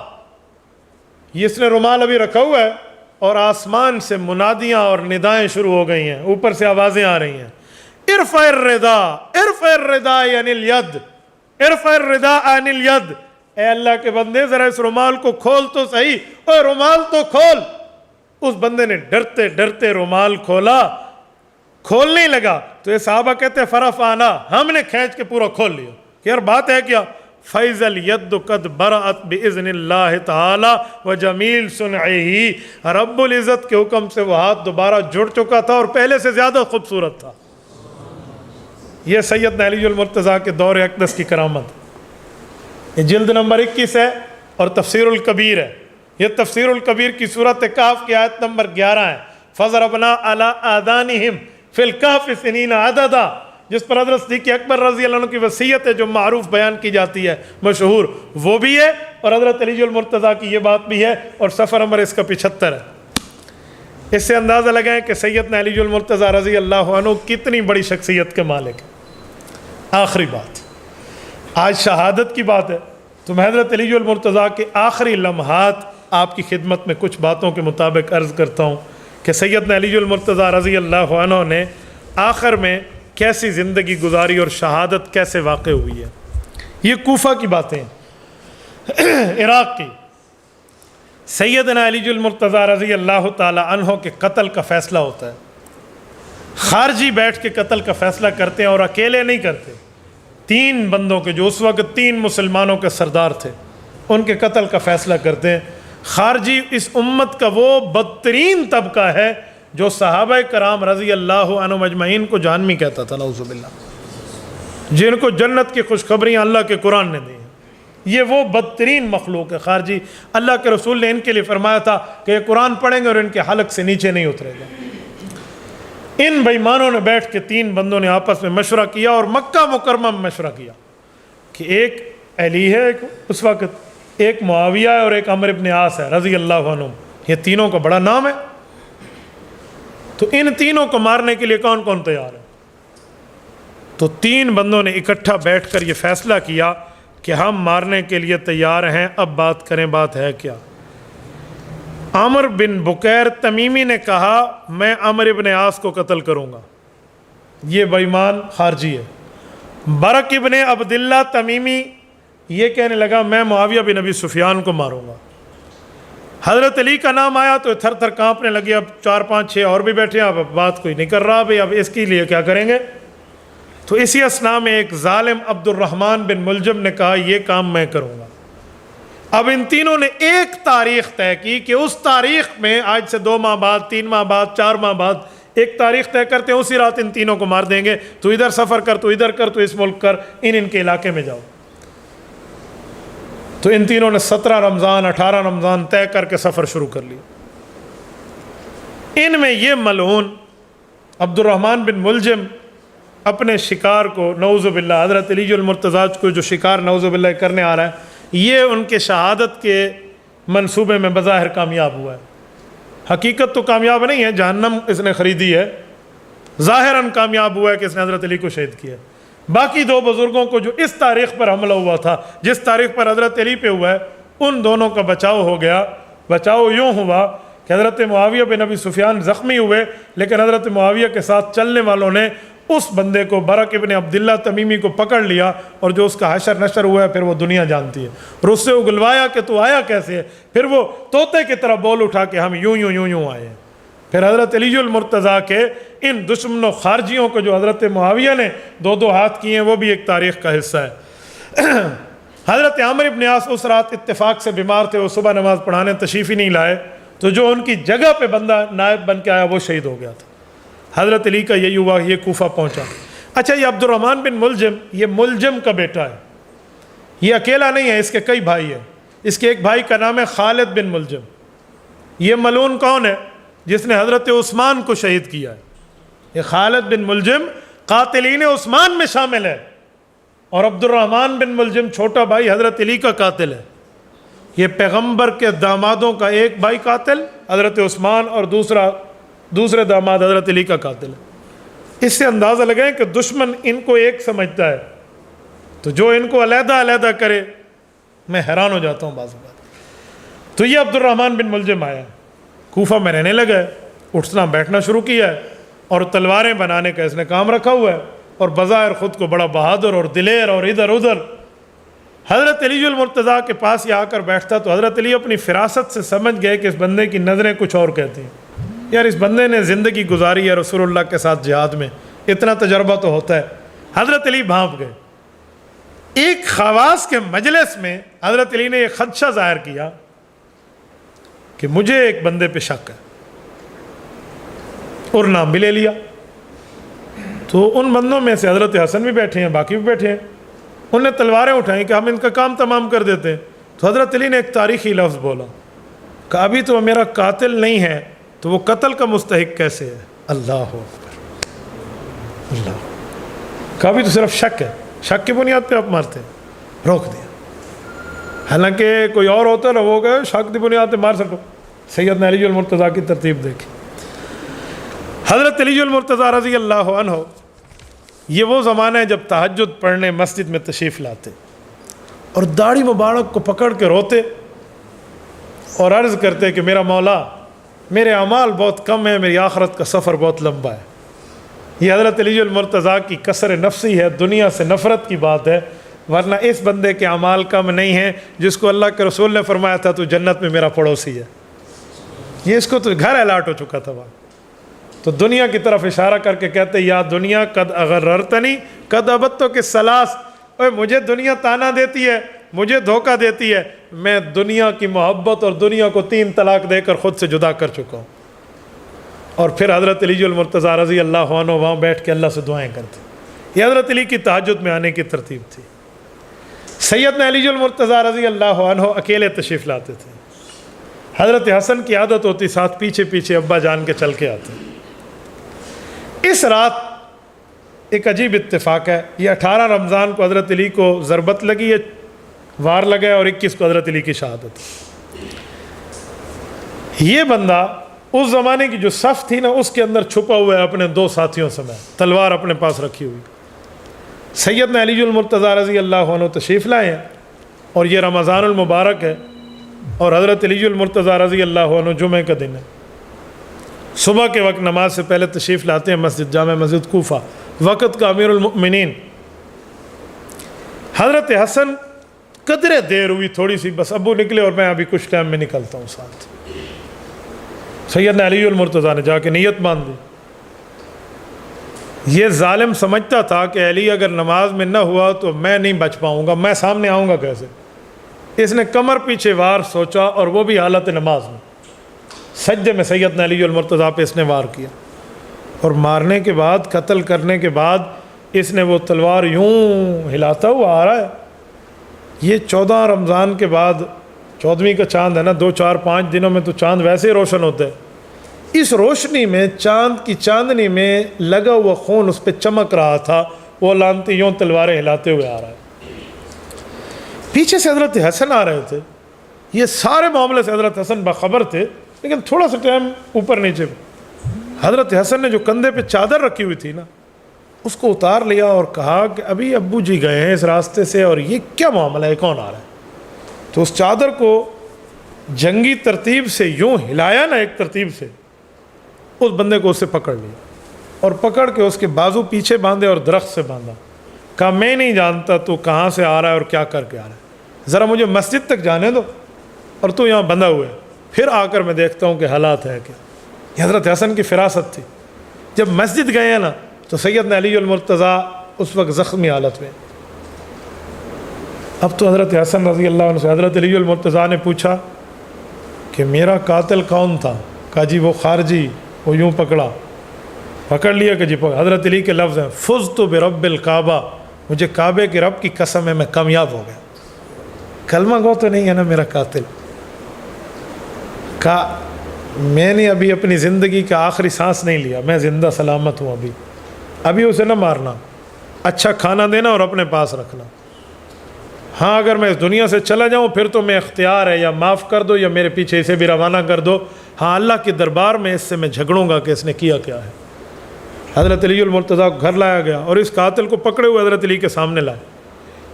یہ اس نے رومال ابھی رکھا ہوا ہے اور آسمان سے منادیاں اور ندائیں شروع ہو گئی ہیں، اوپر سے آوازیں آ رہی ہیں، ارفع الرداء عن الید، ارفع الرداء عن الید، اے اللہ کے بندے ذرا اس رومال کو کھول تو صحیح، اوہ رومال تو کھول۔ اس بندے نے ڈرتے ڈرتے رومال کھولا، کھولنے لگا تو یہ صحابہ کہتے ہیں فرفعنا، ہم نے کھینچ کے پورا کھول لیا کہ یار بات ہے کیا؟ فَإِذَا الْيَدُّ قَدْ بَرَأَتْ بِإِذْنِ اللَّهِ تَعَالَى وَجَمِيلِ صُنْعِهِ، رب العزت کے حکم سے وہ ہاتھ دوبارہ جڑ چکا تھا اور پہلے سے زیادہ خوبصورت تھا۔ یہ سیدنا علی المرتضیٰ کے دور اقدس کی کرامت، یہ جلد نمبر 21 ہے اور تفسیر الکبیر ہے۔ یہ تفسیر الکبیر کی سورۃ کہف کی آیت نمبر 11 ہے، فَضَرَبْنَا عَلَىٰ آذَانِهِمْ فِي الْكَهْفِ سِنِينَ عَدَدًا، جس پر حضرت صدیق اکبر رضی اللہ عنہ کی وصیت ہے جو معروف بیان کی جاتی ہے، مشہور وہ بھی ہے، اور حضرت علی المرتضیٰ کی یہ بات بھی ہے، اور صفحہ نمبر اس کا 75 ہے۔ اس سے اندازہ لگائیں کہ سیدنا علی المرتضیٰ رضی اللہ عنہ کتنی بڑی شخصیت کے مالک ہیں۔ آخری بات، آج شہادت کی بات ہے تو میں حضرت علی المرتضیٰ کے آخری لمحات آپ کی خدمت میں کچھ باتوں کے مطابق عرض کرتا ہوں کہ سیدنا علی المرتضیٰ رضی اللہ عنہ نے آخر میں کیسی زندگی گزاری اور شہادت کیسے واقع ہوئی ہے۔ یہ کوفہ کی باتیں ہیں، عراق کی۔ سیدنا علی المرتضیٰ رضی اللہ تعالی عنہ کے قتل کا فیصلہ ہوتا ہے، خارجی بیٹھ کے قتل کا فیصلہ کرتے ہیں اور اکیلے نہیں کرتے، 3 بندوں کے جو اس وقت 3 مسلمانوں کے سردار تھے ان کے قتل کا فیصلہ کرتے ہیں۔ خارجی اس امت کا وہ بدترین طبقہ ہے جو صحابہ کرام رضی اللہ عنہم اجمعین کو جہنمی کہتا تھا، نعوذ باللہ، جن کو جنت کی خوشخبریاں اللہ کے قرآن نے دی ہیں۔ یہ وہ بدترین مخلوق ہے خارجی۔ اللہ کے رسول نے ان کے لیے فرمایا تھا کہ یہ قرآن پڑھیں گے اور ان کے حلق سے نیچے نہیں اترے گا۔ ان بےایمانوں نے بیٹھ کے 3 بندوں نے آپس میں مشورہ کیا اور مکہ مکرمہ میں مشورہ کیا کہ ایک علی ہے اس وقت، ایک معاویہ ہے اور ایک عمرو بن عاص ہے رضی اللہ عنہ، یہ تینوں کا بڑا نام ہے، تو ان تینوں کو مارنے کے لیے کون کون تیار ہے؟ تو 3 بندوں نے اکٹھا بیٹھ کر یہ فیصلہ کیا کہ ہم مارنے کے لیے تیار ہیں، اب بات کریں، بات ہے کیا؟ عمر بن بکیر تمیمی نے کہا میں عمرو بن عاص کو قتل کروں گا، یہ بے ایمان خارجی ہے۔ برق ابن عبداللہ تمیمی یہ کہنے لگا میں معاویہ بن ابی سفیان کو ماروں گا۔ حضرت علی کا نام آیا تو تھر تھر کانپنے لگے، اب 4 5 6 اور بھی بیٹھے ہیں، اب بات کوئی نہیں کر رہا بھائی، اب اس کے لیے کیا کریں گے؟ تو اسی اثناء میں ایک ظالم عبد الرحمن بن ملجم نے کہا یہ کام میں کروں گا۔ اب ان تینوں نے ایک تاریخ طے کی کہ اس تاریخ میں آج سے 2 ماہ بعد، 3 ماہ بعد، 4 ماہ بعد ایک تاریخ طے کرتے ہیں، اسی رات ان تینوں کو مار دیں گے، تو ادھر سفر کر، تو ادھر کر، تو اس ملک کر، ان کے علاقے میں جاؤ۔ تو ان تینوں نے 17 رمضان 18 رمضان طے کر کے سفر شروع کر لیا۔ ان میں یہ ملعون عبد الرحمن بن ملجم اپنے شکار کو، نعوذ باللہ حضرت علی المرتضیٰ کو جو شکار نعوذ باللہ کرنے آ رہا ہے، یہ ان کے شہادت کے منصوبے میں بظاہر کامیاب ہوا ہے۔ حقیقت تو کامیاب نہیں ہے، جہنم اس نے خریدی ہے، ظاہراً کامیاب ہوا ہے کہ اس نے حضرت علی کو شہید کیا۔ باقی 2 بزرگوں کو جو اس تاریخ پر حملہ ہوا تھا، جس تاریخ پر حضرت علی پہ ہوا ہے، ان دونوں کا بچاؤ ہو گیا۔ بچاؤ یوں ہوا کہ حضرت معاویہ بن ابی سفیان زخمی ہوئے، لیکن حضرت معاویہ کے ساتھ چلنے والوں نے اس بندے کو برق ابن عبداللہ تمیمی کو پکڑ لیا اور جو اس کا حشر نشر ہوا ہے پھر وہ دنیا جانتی ہے۔ رس سے اگلوایا کہ تو آیا کیسے ہے، پھر وہ طوطے کی طرح بول اٹھا کہ ہم یوں یوں یوں یوں آئے ہیں۔ پھر حضرت علی المرتضیٰ کے ان دشمنوں خارجیوں کو جو حضرت معاویہ نے دو دو ہاتھ کیے ہیں وہ بھی ایک تاریخ کا حصہ ہے۔ حضرت عامر ابن عاص اس رات اتفاق سے بیمار تھے، وہ صبح نماز پڑھانے تشریف ہی نہیں لائے، تو جو ان کی جگہ پہ بندہ نائب بن کے آیا وہ شہید ہو گیا تھا۔ حضرت علی کا یہی ہوا، یہ کوفہ پہنچا۔ اچھا، یہ عبد الرحمن بن ملجم، یہ ملجم کا بیٹا ہے، یہ اکیلا نہیں ہے، اس کے کئی بھائی ہیں۔ اس کے ایک بھائی کا نام ہے خالد بن ملجم۔ یہ ملعون کون ہے؟ جس نے حضرت عثمان کو شہید کیا ہے۔ یہ خالد بن ملجم قاتلین عثمان میں شامل ہے، اور عبد الرحمن بن ملجم چھوٹا بھائی حضرت علی کا قاتل ہے۔ یہ پیغمبر کے دامادوں کا ایک بھائی قاتل حضرت عثمان، اور دوسرے داماد حضرت علی کا قاتل ہے۔ اس سے اندازہ لگائیں کہ دشمن ان کو ایک سمجھتا ہے، تو جو ان کو علیحدہ علیحدہ کرے میں حیران ہو جاتا ہوں بعض بات۔ تو یہ عبد الرحمن بن ملجم آیا، کوفہ میں رہنے لگا ہے، اٹھنا بیٹھنا شروع کیا ہے، اور تلواریں بنانے کا اس نے کام رکھا ہوا ہے، اور بظاہر خود کو بڑا بہادر اور دلیر اور ادھر ادھر۔ حضرت علی المرتضیٰ کے پاس یہ آ کر بیٹھتا تو حضرت علی اپنی فراست سے سمجھ گئے کہ اس بندے کی نظریں کچھ اور کہتی ہیں، یار اس بندے نے زندگی گزاری ہے رسول اللہ کے ساتھ جہاد میں، اتنا تجربہ تو ہوتا ہے۔ حضرت علی بھانپ گئے۔ ایک خواص کے مجلس میں حضرت علی نے یہ خدشہ ظاہر کیا کہ مجھے ایک بندے پہ شک ہے، اور نام بھی لے لیا۔ تو ان بندوں میں سے حضرت حسن بھی بیٹھے ہیں، باقی بھی بیٹھے ہیں، انہوں نے تلواریں اٹھائیں کہ ہم ان کا کام تمام کر دیتے ہیں۔ تو حضرت علی نے ایک تاریخی لفظ بولا کہ ابھی تو میرا قاتل نہیں ہے تو وہ قتل کا مستحق کیسے ہے؟ اللہ اکبر، اللہ، کہ ابھی تو صرف شک ہے، شک کی بنیاد پہ آپ مارتے ہیں، روک دیا۔ حالانکہ کوئی اور ہوتا نہ وہ گئے شک کی بنیاد پہ مار سکو۔ سیدنا علی المرتضیٰ کی ترتیب دیکھی۔ حضرت علی المرتضیٰ رضی اللہ عنہ، یہ وہ زمانہ ہے جب تہجد پڑھنے مسجد میں تشریف لاتے اور داڑھی مبارک کو پکڑ کے روتے اور عرض کرتے کہ میرا مولا، میرے اعمال بہت کم ہیں، میری آخرت کا سفر بہت لمبا ہے۔ یہ حضرت علی المرتضیٰ کی کسر نفسی ہے، دنیا سے نفرت کی بات ہے، ورنہ اس بندے کے اعمال کم نہیں ہیں جس کو اللہ کے رسول نے فرمایا تھا تو جنت میں میرا پڑوسی ہے۔ یہ اس کو تو گھر الاٹ ہو چکا تھا وہاں، تو دنیا کی طرف اشارہ کر کے کہتے یا دنیا قد اغررتنی قد ابتو کے سلاس، اوے مجھے دنیا تانا دیتی ہے، مجھے دھوکہ دیتی ہے، میں دنیا کی محبت اور دنیا کو 3 طلاق دے کر خود سے جدا کر چکا ہوں۔ اور پھر حضرت علی المرتضیٰ رضی اللہ عنہ وہاں بیٹھ کے اللہ سے دعائیں کرتے۔ یہ حضرت علی کی تہجد میں آنے کی ترتیب تھی۔ سیدنا علی المرتضیٰ رضی اللہ عنہ اکیلے تشریف لاتے تھے۔ حضرت حسن کی عادت ہوتی ساتھ پیچھے پیچھے ابا جان کے چل کے آتے۔ اس رات ایک عجیب اتفاق ہے، یہ 18 رمضان کو حضرت علی کو ضربت لگی ہے، وار لگا ہے، اور 21 کو حضرت علی کی شہادت۔ یہ بندہ اس زمانے کی جو صف تھی نا اس کے اندر چھپا ہوا ہے اپنے 2 ساتھیوں سمیت، تلوار اپنے پاس رکھی ہوئی۔ سیدنا علی المرتضیٰ رضی اللہ عنہ تشریف لائے ہیں، اور یہ رمضان المبارک ہے، اور حضرت علی المرتضیٰ رضی اللہ عنہ جمعہ کا دن ہے۔ صبح کے وقت نماز سے پہلے تشریف لاتے ہیں مسجد، جامع مسجد کوفہ، وقت کا امیر المؤمنین۔ حضرت حسن قدرے دیر ہوئی تھوڑی سی، بس ابو نکلے اور میں ابھی کچھ ٹائم میں نکلتا ہوں ساتھ۔ سیدنا علی المرتضیٰ نے جا کے نیت مان دی۔ یہ ظالم سمجھتا تھا کہ علی اگر نماز میں نہ ہوا تو میں نہیں بچ پاؤں گا، میں سامنے آؤں گا کیسے؟ اس نے کمر پیچھے وار سوچا، اور وہ بھی حالت نماز میں، سجدے میں سیدنا علی المرتضیٰ پہ اس نے وار کیا، اور مارنے کے بعد، قتل کرنے کے بعد اس نے وہ تلوار یوں ہلاتا ہوا آ رہا ہے۔ یہ 14 رمضان کے بعد 14ویں کا چاند ہے نا، 2 4 5 دنوں میں تو چاند ویسے ہی روشن ہوتا ہے، اس روشنی میں چاند کی چاندنی میں لگا ہوا خون اس پہ چمک رہا تھا، وہ لانتی یوں تلواریں ہلاتے ہوئے آ رہا ہے۔ پیچھے سے حضرت حسن آ رہے تھے، یہ سارے معاملے سے حضرت حسن باخبر تھے، لیکن تھوڑا سا ٹائم اوپر نیچے۔ حضرت حسن نے جو کندھے پہ چادر رکھی ہوئی تھی نا اس کو اتار لیا اور کہا کہ ابھی ابو جی گئے ہیں اس راستے سے، اور یہ کیا معاملہ ہے، کون آ رہا ہے؟ تو اس چادر کو جنگی ترتیب سے یوں ہلایا نا، ایک ترتیب سے، اس بندے کو اس سے پکڑ لیا۔ اور پکڑ کے اس کے بازو پیچھے باندھے اور درخت سے باندھا. کہا میں نہیں جانتا تو کہاں سے آ رہا ہے اور کیا کر کے آ رہا ہے, ذرا مجھے مسجد تک جانے دو, اور تو یہاں بندھا ہوا ہے, پھر آ کر میں دیکھتا ہوں کہ حالات ہے کیا. یہ حضرت حسن کی فراست تھی. جب مسجد گئے ہیں نا تو سیدنا علی المرتضیٰ اس وقت زخمی حالت میں. اب تو حضرت حسن رضی اللہ عنہ سے حضرت علی المرتضیٰ نے پوچھا کہ میرا قاتل کون تھا؟ کہا جی وہ خارجی, وہ یوں پکڑ لیا کہ جی پکڑ. حضرت علی کے لفظ ہیں فزت برب الکعبہ, مجھے کعبے کے رب کی قسم ہے میں کامیاب ہو گیا. کلمہ گو تو نہیں ہے نا میرا قاتل. کہا میں نے ابھی اپنی زندگی کا آخری سانس نہیں لیا, میں زندہ سلامت ہوں, ابھی اسے نہ مارنا, اچھا کھانا دینا اور اپنے پاس رکھنا. ہاں اگر میں اس دنیا سے چلا جاؤں پھر تو میں اختیار ہے, یا معاف کر دو یا میرے پیچھے اسے بھی روانہ کر دو. ہاں اللہ کے دربار میں اس سے میں جھگڑوں گا کہ اس نے کیا کیا ہے. حضرت علی المرتضیٰ کو گھر لایا گیا اور اس قاتل کو پکڑے ہوئے حضرت علی کے سامنے لائے.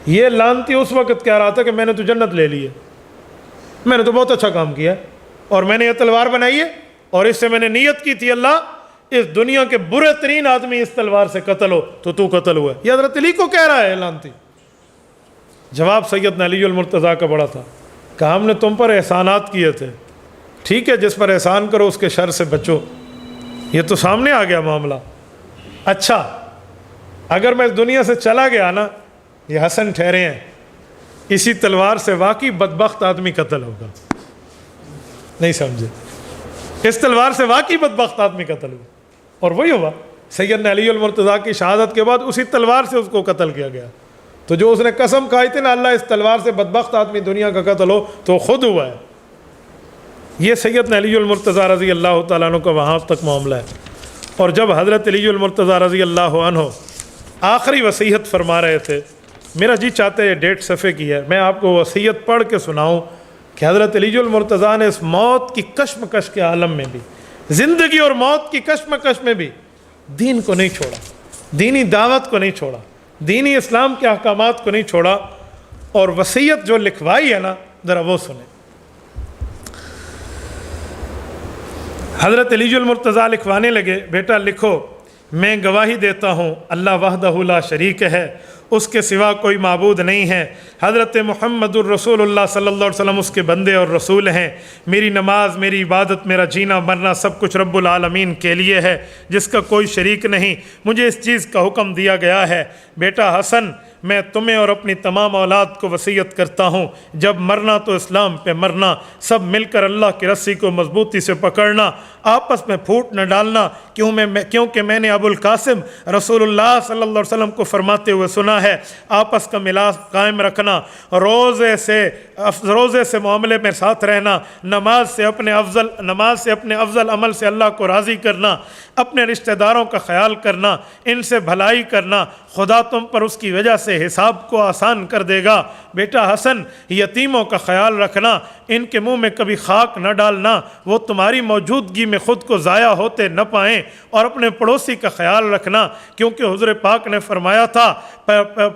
یہ لانتی اس وقت کہہ رہا تھا کہ میں نے تو جنت لے لی ہے, میں نے تو بہت اچھا کام کیا, اور میں نے یہ تلوار بنائی ہے, اور اس سے میں نے نیت کی تھی اللہ اس دنیا کے برے ترین آدمی اس تلوار سے قتل ہو تو قتل ہوا ہے. یہ حضرت علی کو کہہ رہا ہے لانتی. جواب سیدنا علی المرتضیٰ کا بڑا تھا. کہا ہم نے تم پر احسانات کیے تھے, ٹھیک ہے جس پر احسان کرو اس کے شر سے بچو. یہ تو سامنے آ گیا معاملہ. اچھا اگر میں اس دنیا سے چلا گیا نا, یہ حسن ٹھہرے ہیں, اسی تلوار سے واقعی بدبخت آدمی قتل ہوگا. نہیں سمجھے, اس تلوار سے واقعی بدبخت آدمی قتل ہوا, اور وہی ہوا. سیدنا علی المرتضیٰ کی شہادت کے بعد اسی تلوار سے اس کو قتل کیا گیا. تو جو اس نے قسم کھائی تھی نا اللہ اس تلوار سے بدبخت آدمی دنیا کا قتل ہو, تو خود ہوا ہے. یہ سیدنا علی المرتضیٰ رضی اللہ تعالیٰ عنہ کا وہاں تک معاملہ ہے. اور جب حضرت علی المرتضیٰ رضی اللہ عنہ آخری وصیت فرما رہے تھے, میرا جی چاہتے ہیں 1.5 صفحے کی ہے, میں آپ کو وصیت پڑھ کے سناؤں کہ حضرت علی المرتضیٰ نے اس موت کی کشمکش کے عالم میں بھی, زندگی اور موت کی کشمکش میں بھی دین کو نہیں چھوڑا, دینی دعوت کو نہیں چھوڑا, دینی اسلام کے احکامات کو نہیں چھوڑا. اور وصیت جو لکھوائی ہے نا ذرا وہ سنیں. حضرت علی المرتضیٰ لکھوانے لگے, بیٹا لکھو, میں گواہی دیتا ہوں اللہ وحدہ لا شریک ہے, اس کے سوا کوئی معبود نہیں ہے. حضرت محمد الرسول اللہ صلی اللہ علیہ وسلم اس کے بندے اور رسول ہیں. میری نماز, میری عبادت, میرا جینا مرنا سب کچھ رب العالمین کے لیے ہے جس کا کوئی شریک نہیں. مجھے اس چیز کا حکم دیا گیا ہے. بیٹا حسن, میں تمہیں اور اپنی تمام اولاد کو وصیت کرتا ہوں, جب مرنا تو اسلام پہ مرنا, سب مل کر اللہ کی رسی کو مضبوطی سے پکڑنا, آپس میں پھوٹ نہ ڈالنا, کیونکہ میں نے ابو القاسم رسول اللہ صلی اللہ علیہ وسلم کو فرماتے ہوئے سنا ہے, آپس کا ملاپ قائم رکھنا, روزے سے معاملے میں ساتھ رہنا, نماز سے اپنے افضل عمل سے اللہ کو راضی کرنا, اپنے رشتہ داروں کا خیال کرنا, ان سے بھلائی کرنا, خدا تم پر اس کی وجہ سے حساب کو آسان کر دے گا. بیٹا حسن, یتیموں کا خیال رکھنا, ان کے منہ میں کبھی خاک نہ ڈالنا, وہ تمہاری موجودگی میں خود کو ضائع ہوتے نہ پائیں, اور اپنے پڑوسی کا خیال رکھنا, کیونکہ حضور پاک نے فرمایا تھا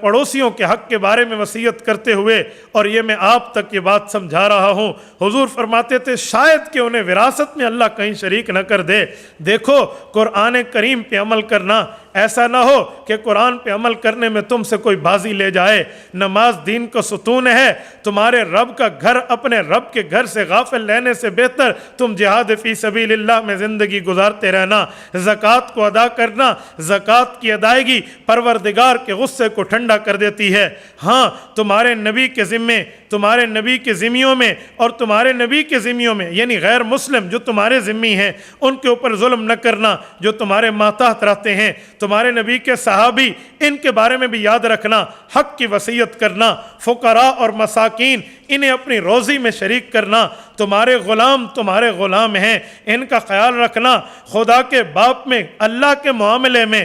پڑوسیوں کے حق کے بارے میں وصیت کرتے ہوئے, اور یہ میں آپ تک یہ بات سمجھا رہا ہوں. حضور فرماتے تھے شاید کہ انہیں وراثت میں اللہ کہیں شریک نہ کر دے. دیکھو قرآن کریم پہ عمل کرنا, ایسا نہ ہو کہ قرآن پہ عمل کرنے میں تم سے کوئی بازی لے جائے. نماز دین کا ستون ہے, تمہارے رب کا گھر اپنے رب کے گھر سے غافل رہنے سے بہتر تم جہاد فی سبیل اللہ میں زندگی گزارتے رہنا. زکوٰۃ کو ادا کرنا, زکوٰۃ کی ادائیگی پروردگار کے غصے کو ٹھنڈا کر دیتی ہے. ہاں تمہارے نبی کے ذمے, تمہارے نبی کے ذمیوں میں, اور تمہارے نبی کے ذمیوں میں یعنی غیر مسلم جو تمہارے ذمی ہیں ان کے اوپر ظلم نہ کرنا, جو تمہارے ماتحت رہتے ہیں, تمہارے نبی کے صحابی, ان کے بارے میں بھی یاد رکھنا. حق کی وصیت کرنا, فقراء اور مساکین انہیں اپنی روزی میں شریک کرنا. تمہارے غلام ہیں, ان کا خیال رکھنا. خدا کے باپ میں, اللہ کے معاملے میں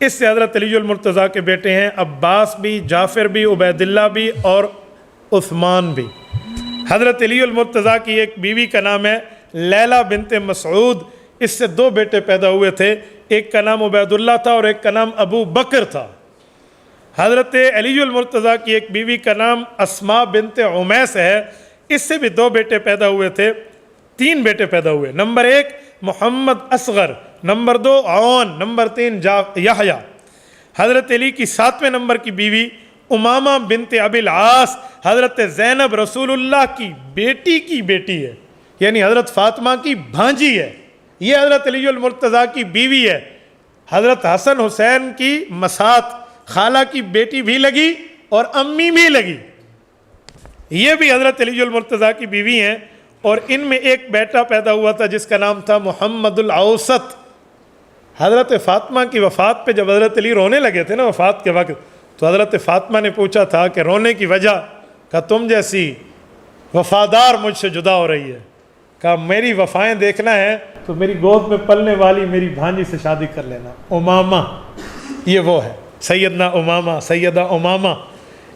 اس سے حضرت علی المرتضیٰ کے بیٹے ہیں عباس بھی، جعفر بھی، عبید اللہ بھی اور عثمان بھی۔ حضرت علی المرتضیٰ کی ایک بیوی کا نام ہے لیلہ بنت مسعود، اس سے 2 بیٹے پیدا ہوئے تھے، ایک کا نام عبید اللہ تھا اور ایک کا نام ابو بکر تھا۔ حضرت علی المرتضیٰ کی ایک بیوی کا نام اسماء بنت عمیس ہے، اس سے بھی 2 بیٹے پیدا ہوئے تھے، 3 بیٹے پیدا ہوئے۔ نمبر 1 محمد اصغر، نمبر 2 عون، نمبر 3 یحییٰ۔ حضرت علی کی 7ویں نمبر کی بیوی امامہ بنت ابی العاص، حضرت زینب رسول اللہ کی بیٹی ہے، یعنی حضرت فاطمہ کی بھانجی ہے، یہ حضرت علی المرتضیٰ کی بیوی ہے۔ حضرت حسن حسین کی مسات خالہ کی بیٹی بھی لگی اور امی بھی لگی، یہ بھی حضرت علی المرتضیٰ کی بیوی ہیں، اور ان میں ایک بیٹا پیدا ہوا تھا جس کا نام تھا محمد الاوسط۔ حضرت فاطمہ کی وفات پہ جب حضرت علی رونے لگے تھے نا وفات کے وقت، تو حضرت فاطمہ نے پوچھا تھا کہ رونے کی وجہ، کہا تم جیسی وفادار مجھ سے جدا ہو رہی ہے، کہا میری وفائیں دیکھنا ہے تو میری گود میں پلنے والی میری بھانجی سے شادی کر لینا، امامہ، یہ وہ ہے سیدنا امامہ، سیدہ امامہ،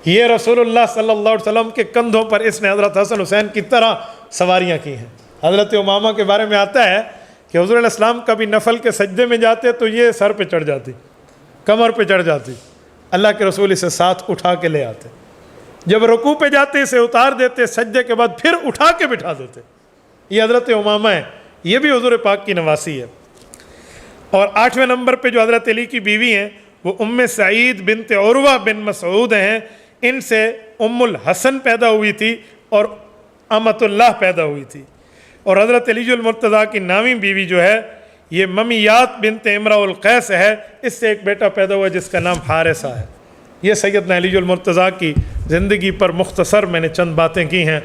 یہ رسول اللہ صلی اللہ علیہ وسلم کے کندھوں پر اس نے حضرت حسن حسین کی طرح سواریاں کی ہیں۔ حضرت امامہ کے بارے میں آتا ہے کہ حضور علیہ السلام کبھی نفل کے سجدے میں جاتے تو یہ سر پہ چڑھ جاتی، کمر پہ چڑھ جاتی، اللہ کے رسول اسے ساتھ اٹھا کے لے آتے، جب رکوع پہ جاتے اسے اتار دیتے، سجدے کے بعد پھر اٹھا کے بٹھا دیتے۔ یہ حضرت امامہ ہے، یہ بھی حضور پاک کی نواسی ہے۔ اور 8ویں نمبر پہ جو حضرت علی کی بیوی ہیں وہ ام سعید بنت عروہ بن مسعود ہیں، ان سے ام الحسن پیدا ہوئی تھی اور امت اللہ پیدا ہوئی تھی۔ اور حضرت علی المرتضیٰ کی نامی بیوی جو ہے یہ ممیات بنت امرأ القیس ہے، اس سے ایک بیٹا پیدا ہوا جس کا نام حارثہ ہے۔ یہ سیدنا علی المرتضیٰ کی زندگی پر مختصر میں نے چند باتیں کی ہیں،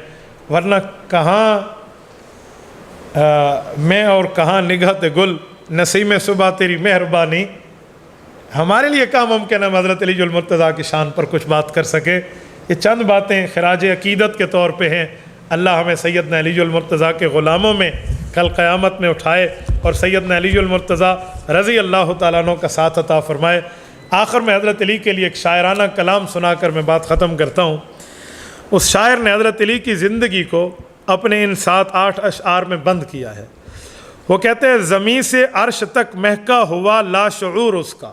ورنہ کہاں میں اور کہاں نگہت گل نسیم صبح تیری مہربانی، ہمارے لیے کہاں ممکن ہے حضرت علی المرتضیٰ کی شان پر کچھ بات کر سکے۔ یہ چند باتیں خراج عقیدت کے طور پہ ہیں، اللہ ہمیں سیدنا علی المرتضیٰ کے غلاموں میں کل قیامت میں اٹھائے اور سیدنا علی المرتضیٰ رضی اللہ تعالیٰ عنہ کا ساتھ عطا فرمائے۔ آخر میں حضرت علی کے لیے ایک شاعرانہ کلام سنا کر میں بات ختم کرتا ہوں۔ اس شاعر نے حضرت علی کی زندگی کو اپنے ان 7-8 اشعار میں بند کیا ہے۔ وہ کہتے ہیں زمین سے عرش تک مہکا ہوا لاشعور اس کا،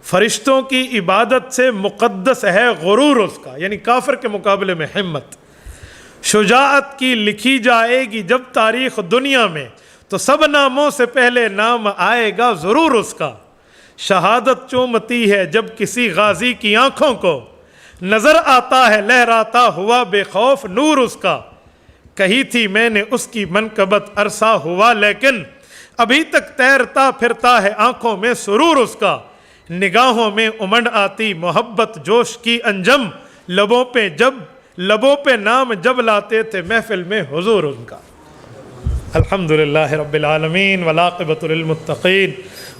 فرشتوں کی عبادت سے مقدس ہے غرور اس کا، یعنی کافر کے مقابلے میں ہمت۔ شجاعت کی لکھی جائے گی جب تاریخ دنیا میں، تو سب ناموں سے پہلے نام آئے گا ضرور اس کا۔ شہادت چومتی ہے جب کسی غازی کی آنکھوں کو، نظر آتا ہے لہراتا ہوا بے خوف نور اس کا۔ کہی تھی میں نے اس کی منقبت عرصہ ہوا، لیکن ابھی تک تیرتا پھرتا ہے آنکھوں میں سرور اس کا۔ نگاہوں میں امنڈ آتی محبت جوش کی انجم، لبوں پہ نام جب لاتے تھے محفل میں حضور ان کا۔ الحمدللہ رب العالمین والعاقبۃ للمتقین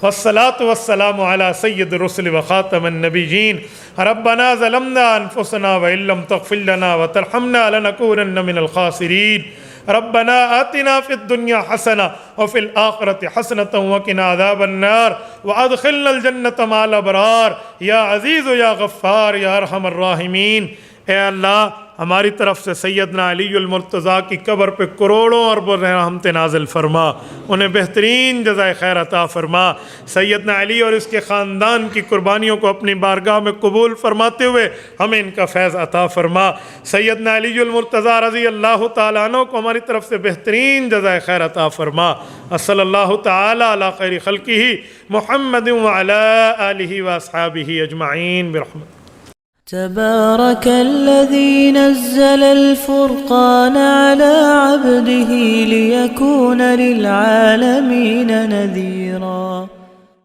والصلاة والسلام علی سید الرسل وخاتم النبیین۔ ربنا ظلمنا انفسنا وإن لم تغفر لنا وترحمنا لنکونن من الخاسرین۔ ربنا آتنا فی الدنیا حسنہ وفی الآخرۃ حسنۃ وقنا عذاب النار وادخلنا الجنۃ مع الابرار یا عزیز یا غفار یا ارحم الراحمین۔ اے اللہ ہماری طرف سے سیدنا علی المرتضیٰ کی قبر پہ کروڑوں اربوں رحمت نازل فرما، انہیں بہترین جزائے خیر عطا فرما۔ سیدنا علی اور اس کے خاندان کی قربانیوں کو اپنی بارگاہ میں قبول فرماتے ہوئے ہمیں ان کا فیض عطا فرما۔ سیدنا علی المرتضیٰ رضی اللہ تعالیٰ عنہ کو ہماری طرف سے بہترین جزائے خیر عطا فرما۔ صلی اللہ تعالیٰ علی خیر خلقہ محمد وعلی آلہ واصحابہ اجمعین برحمتہ۔ تبارك الذي نزل الفرقان على عبده ليكون للعالمين نذيرا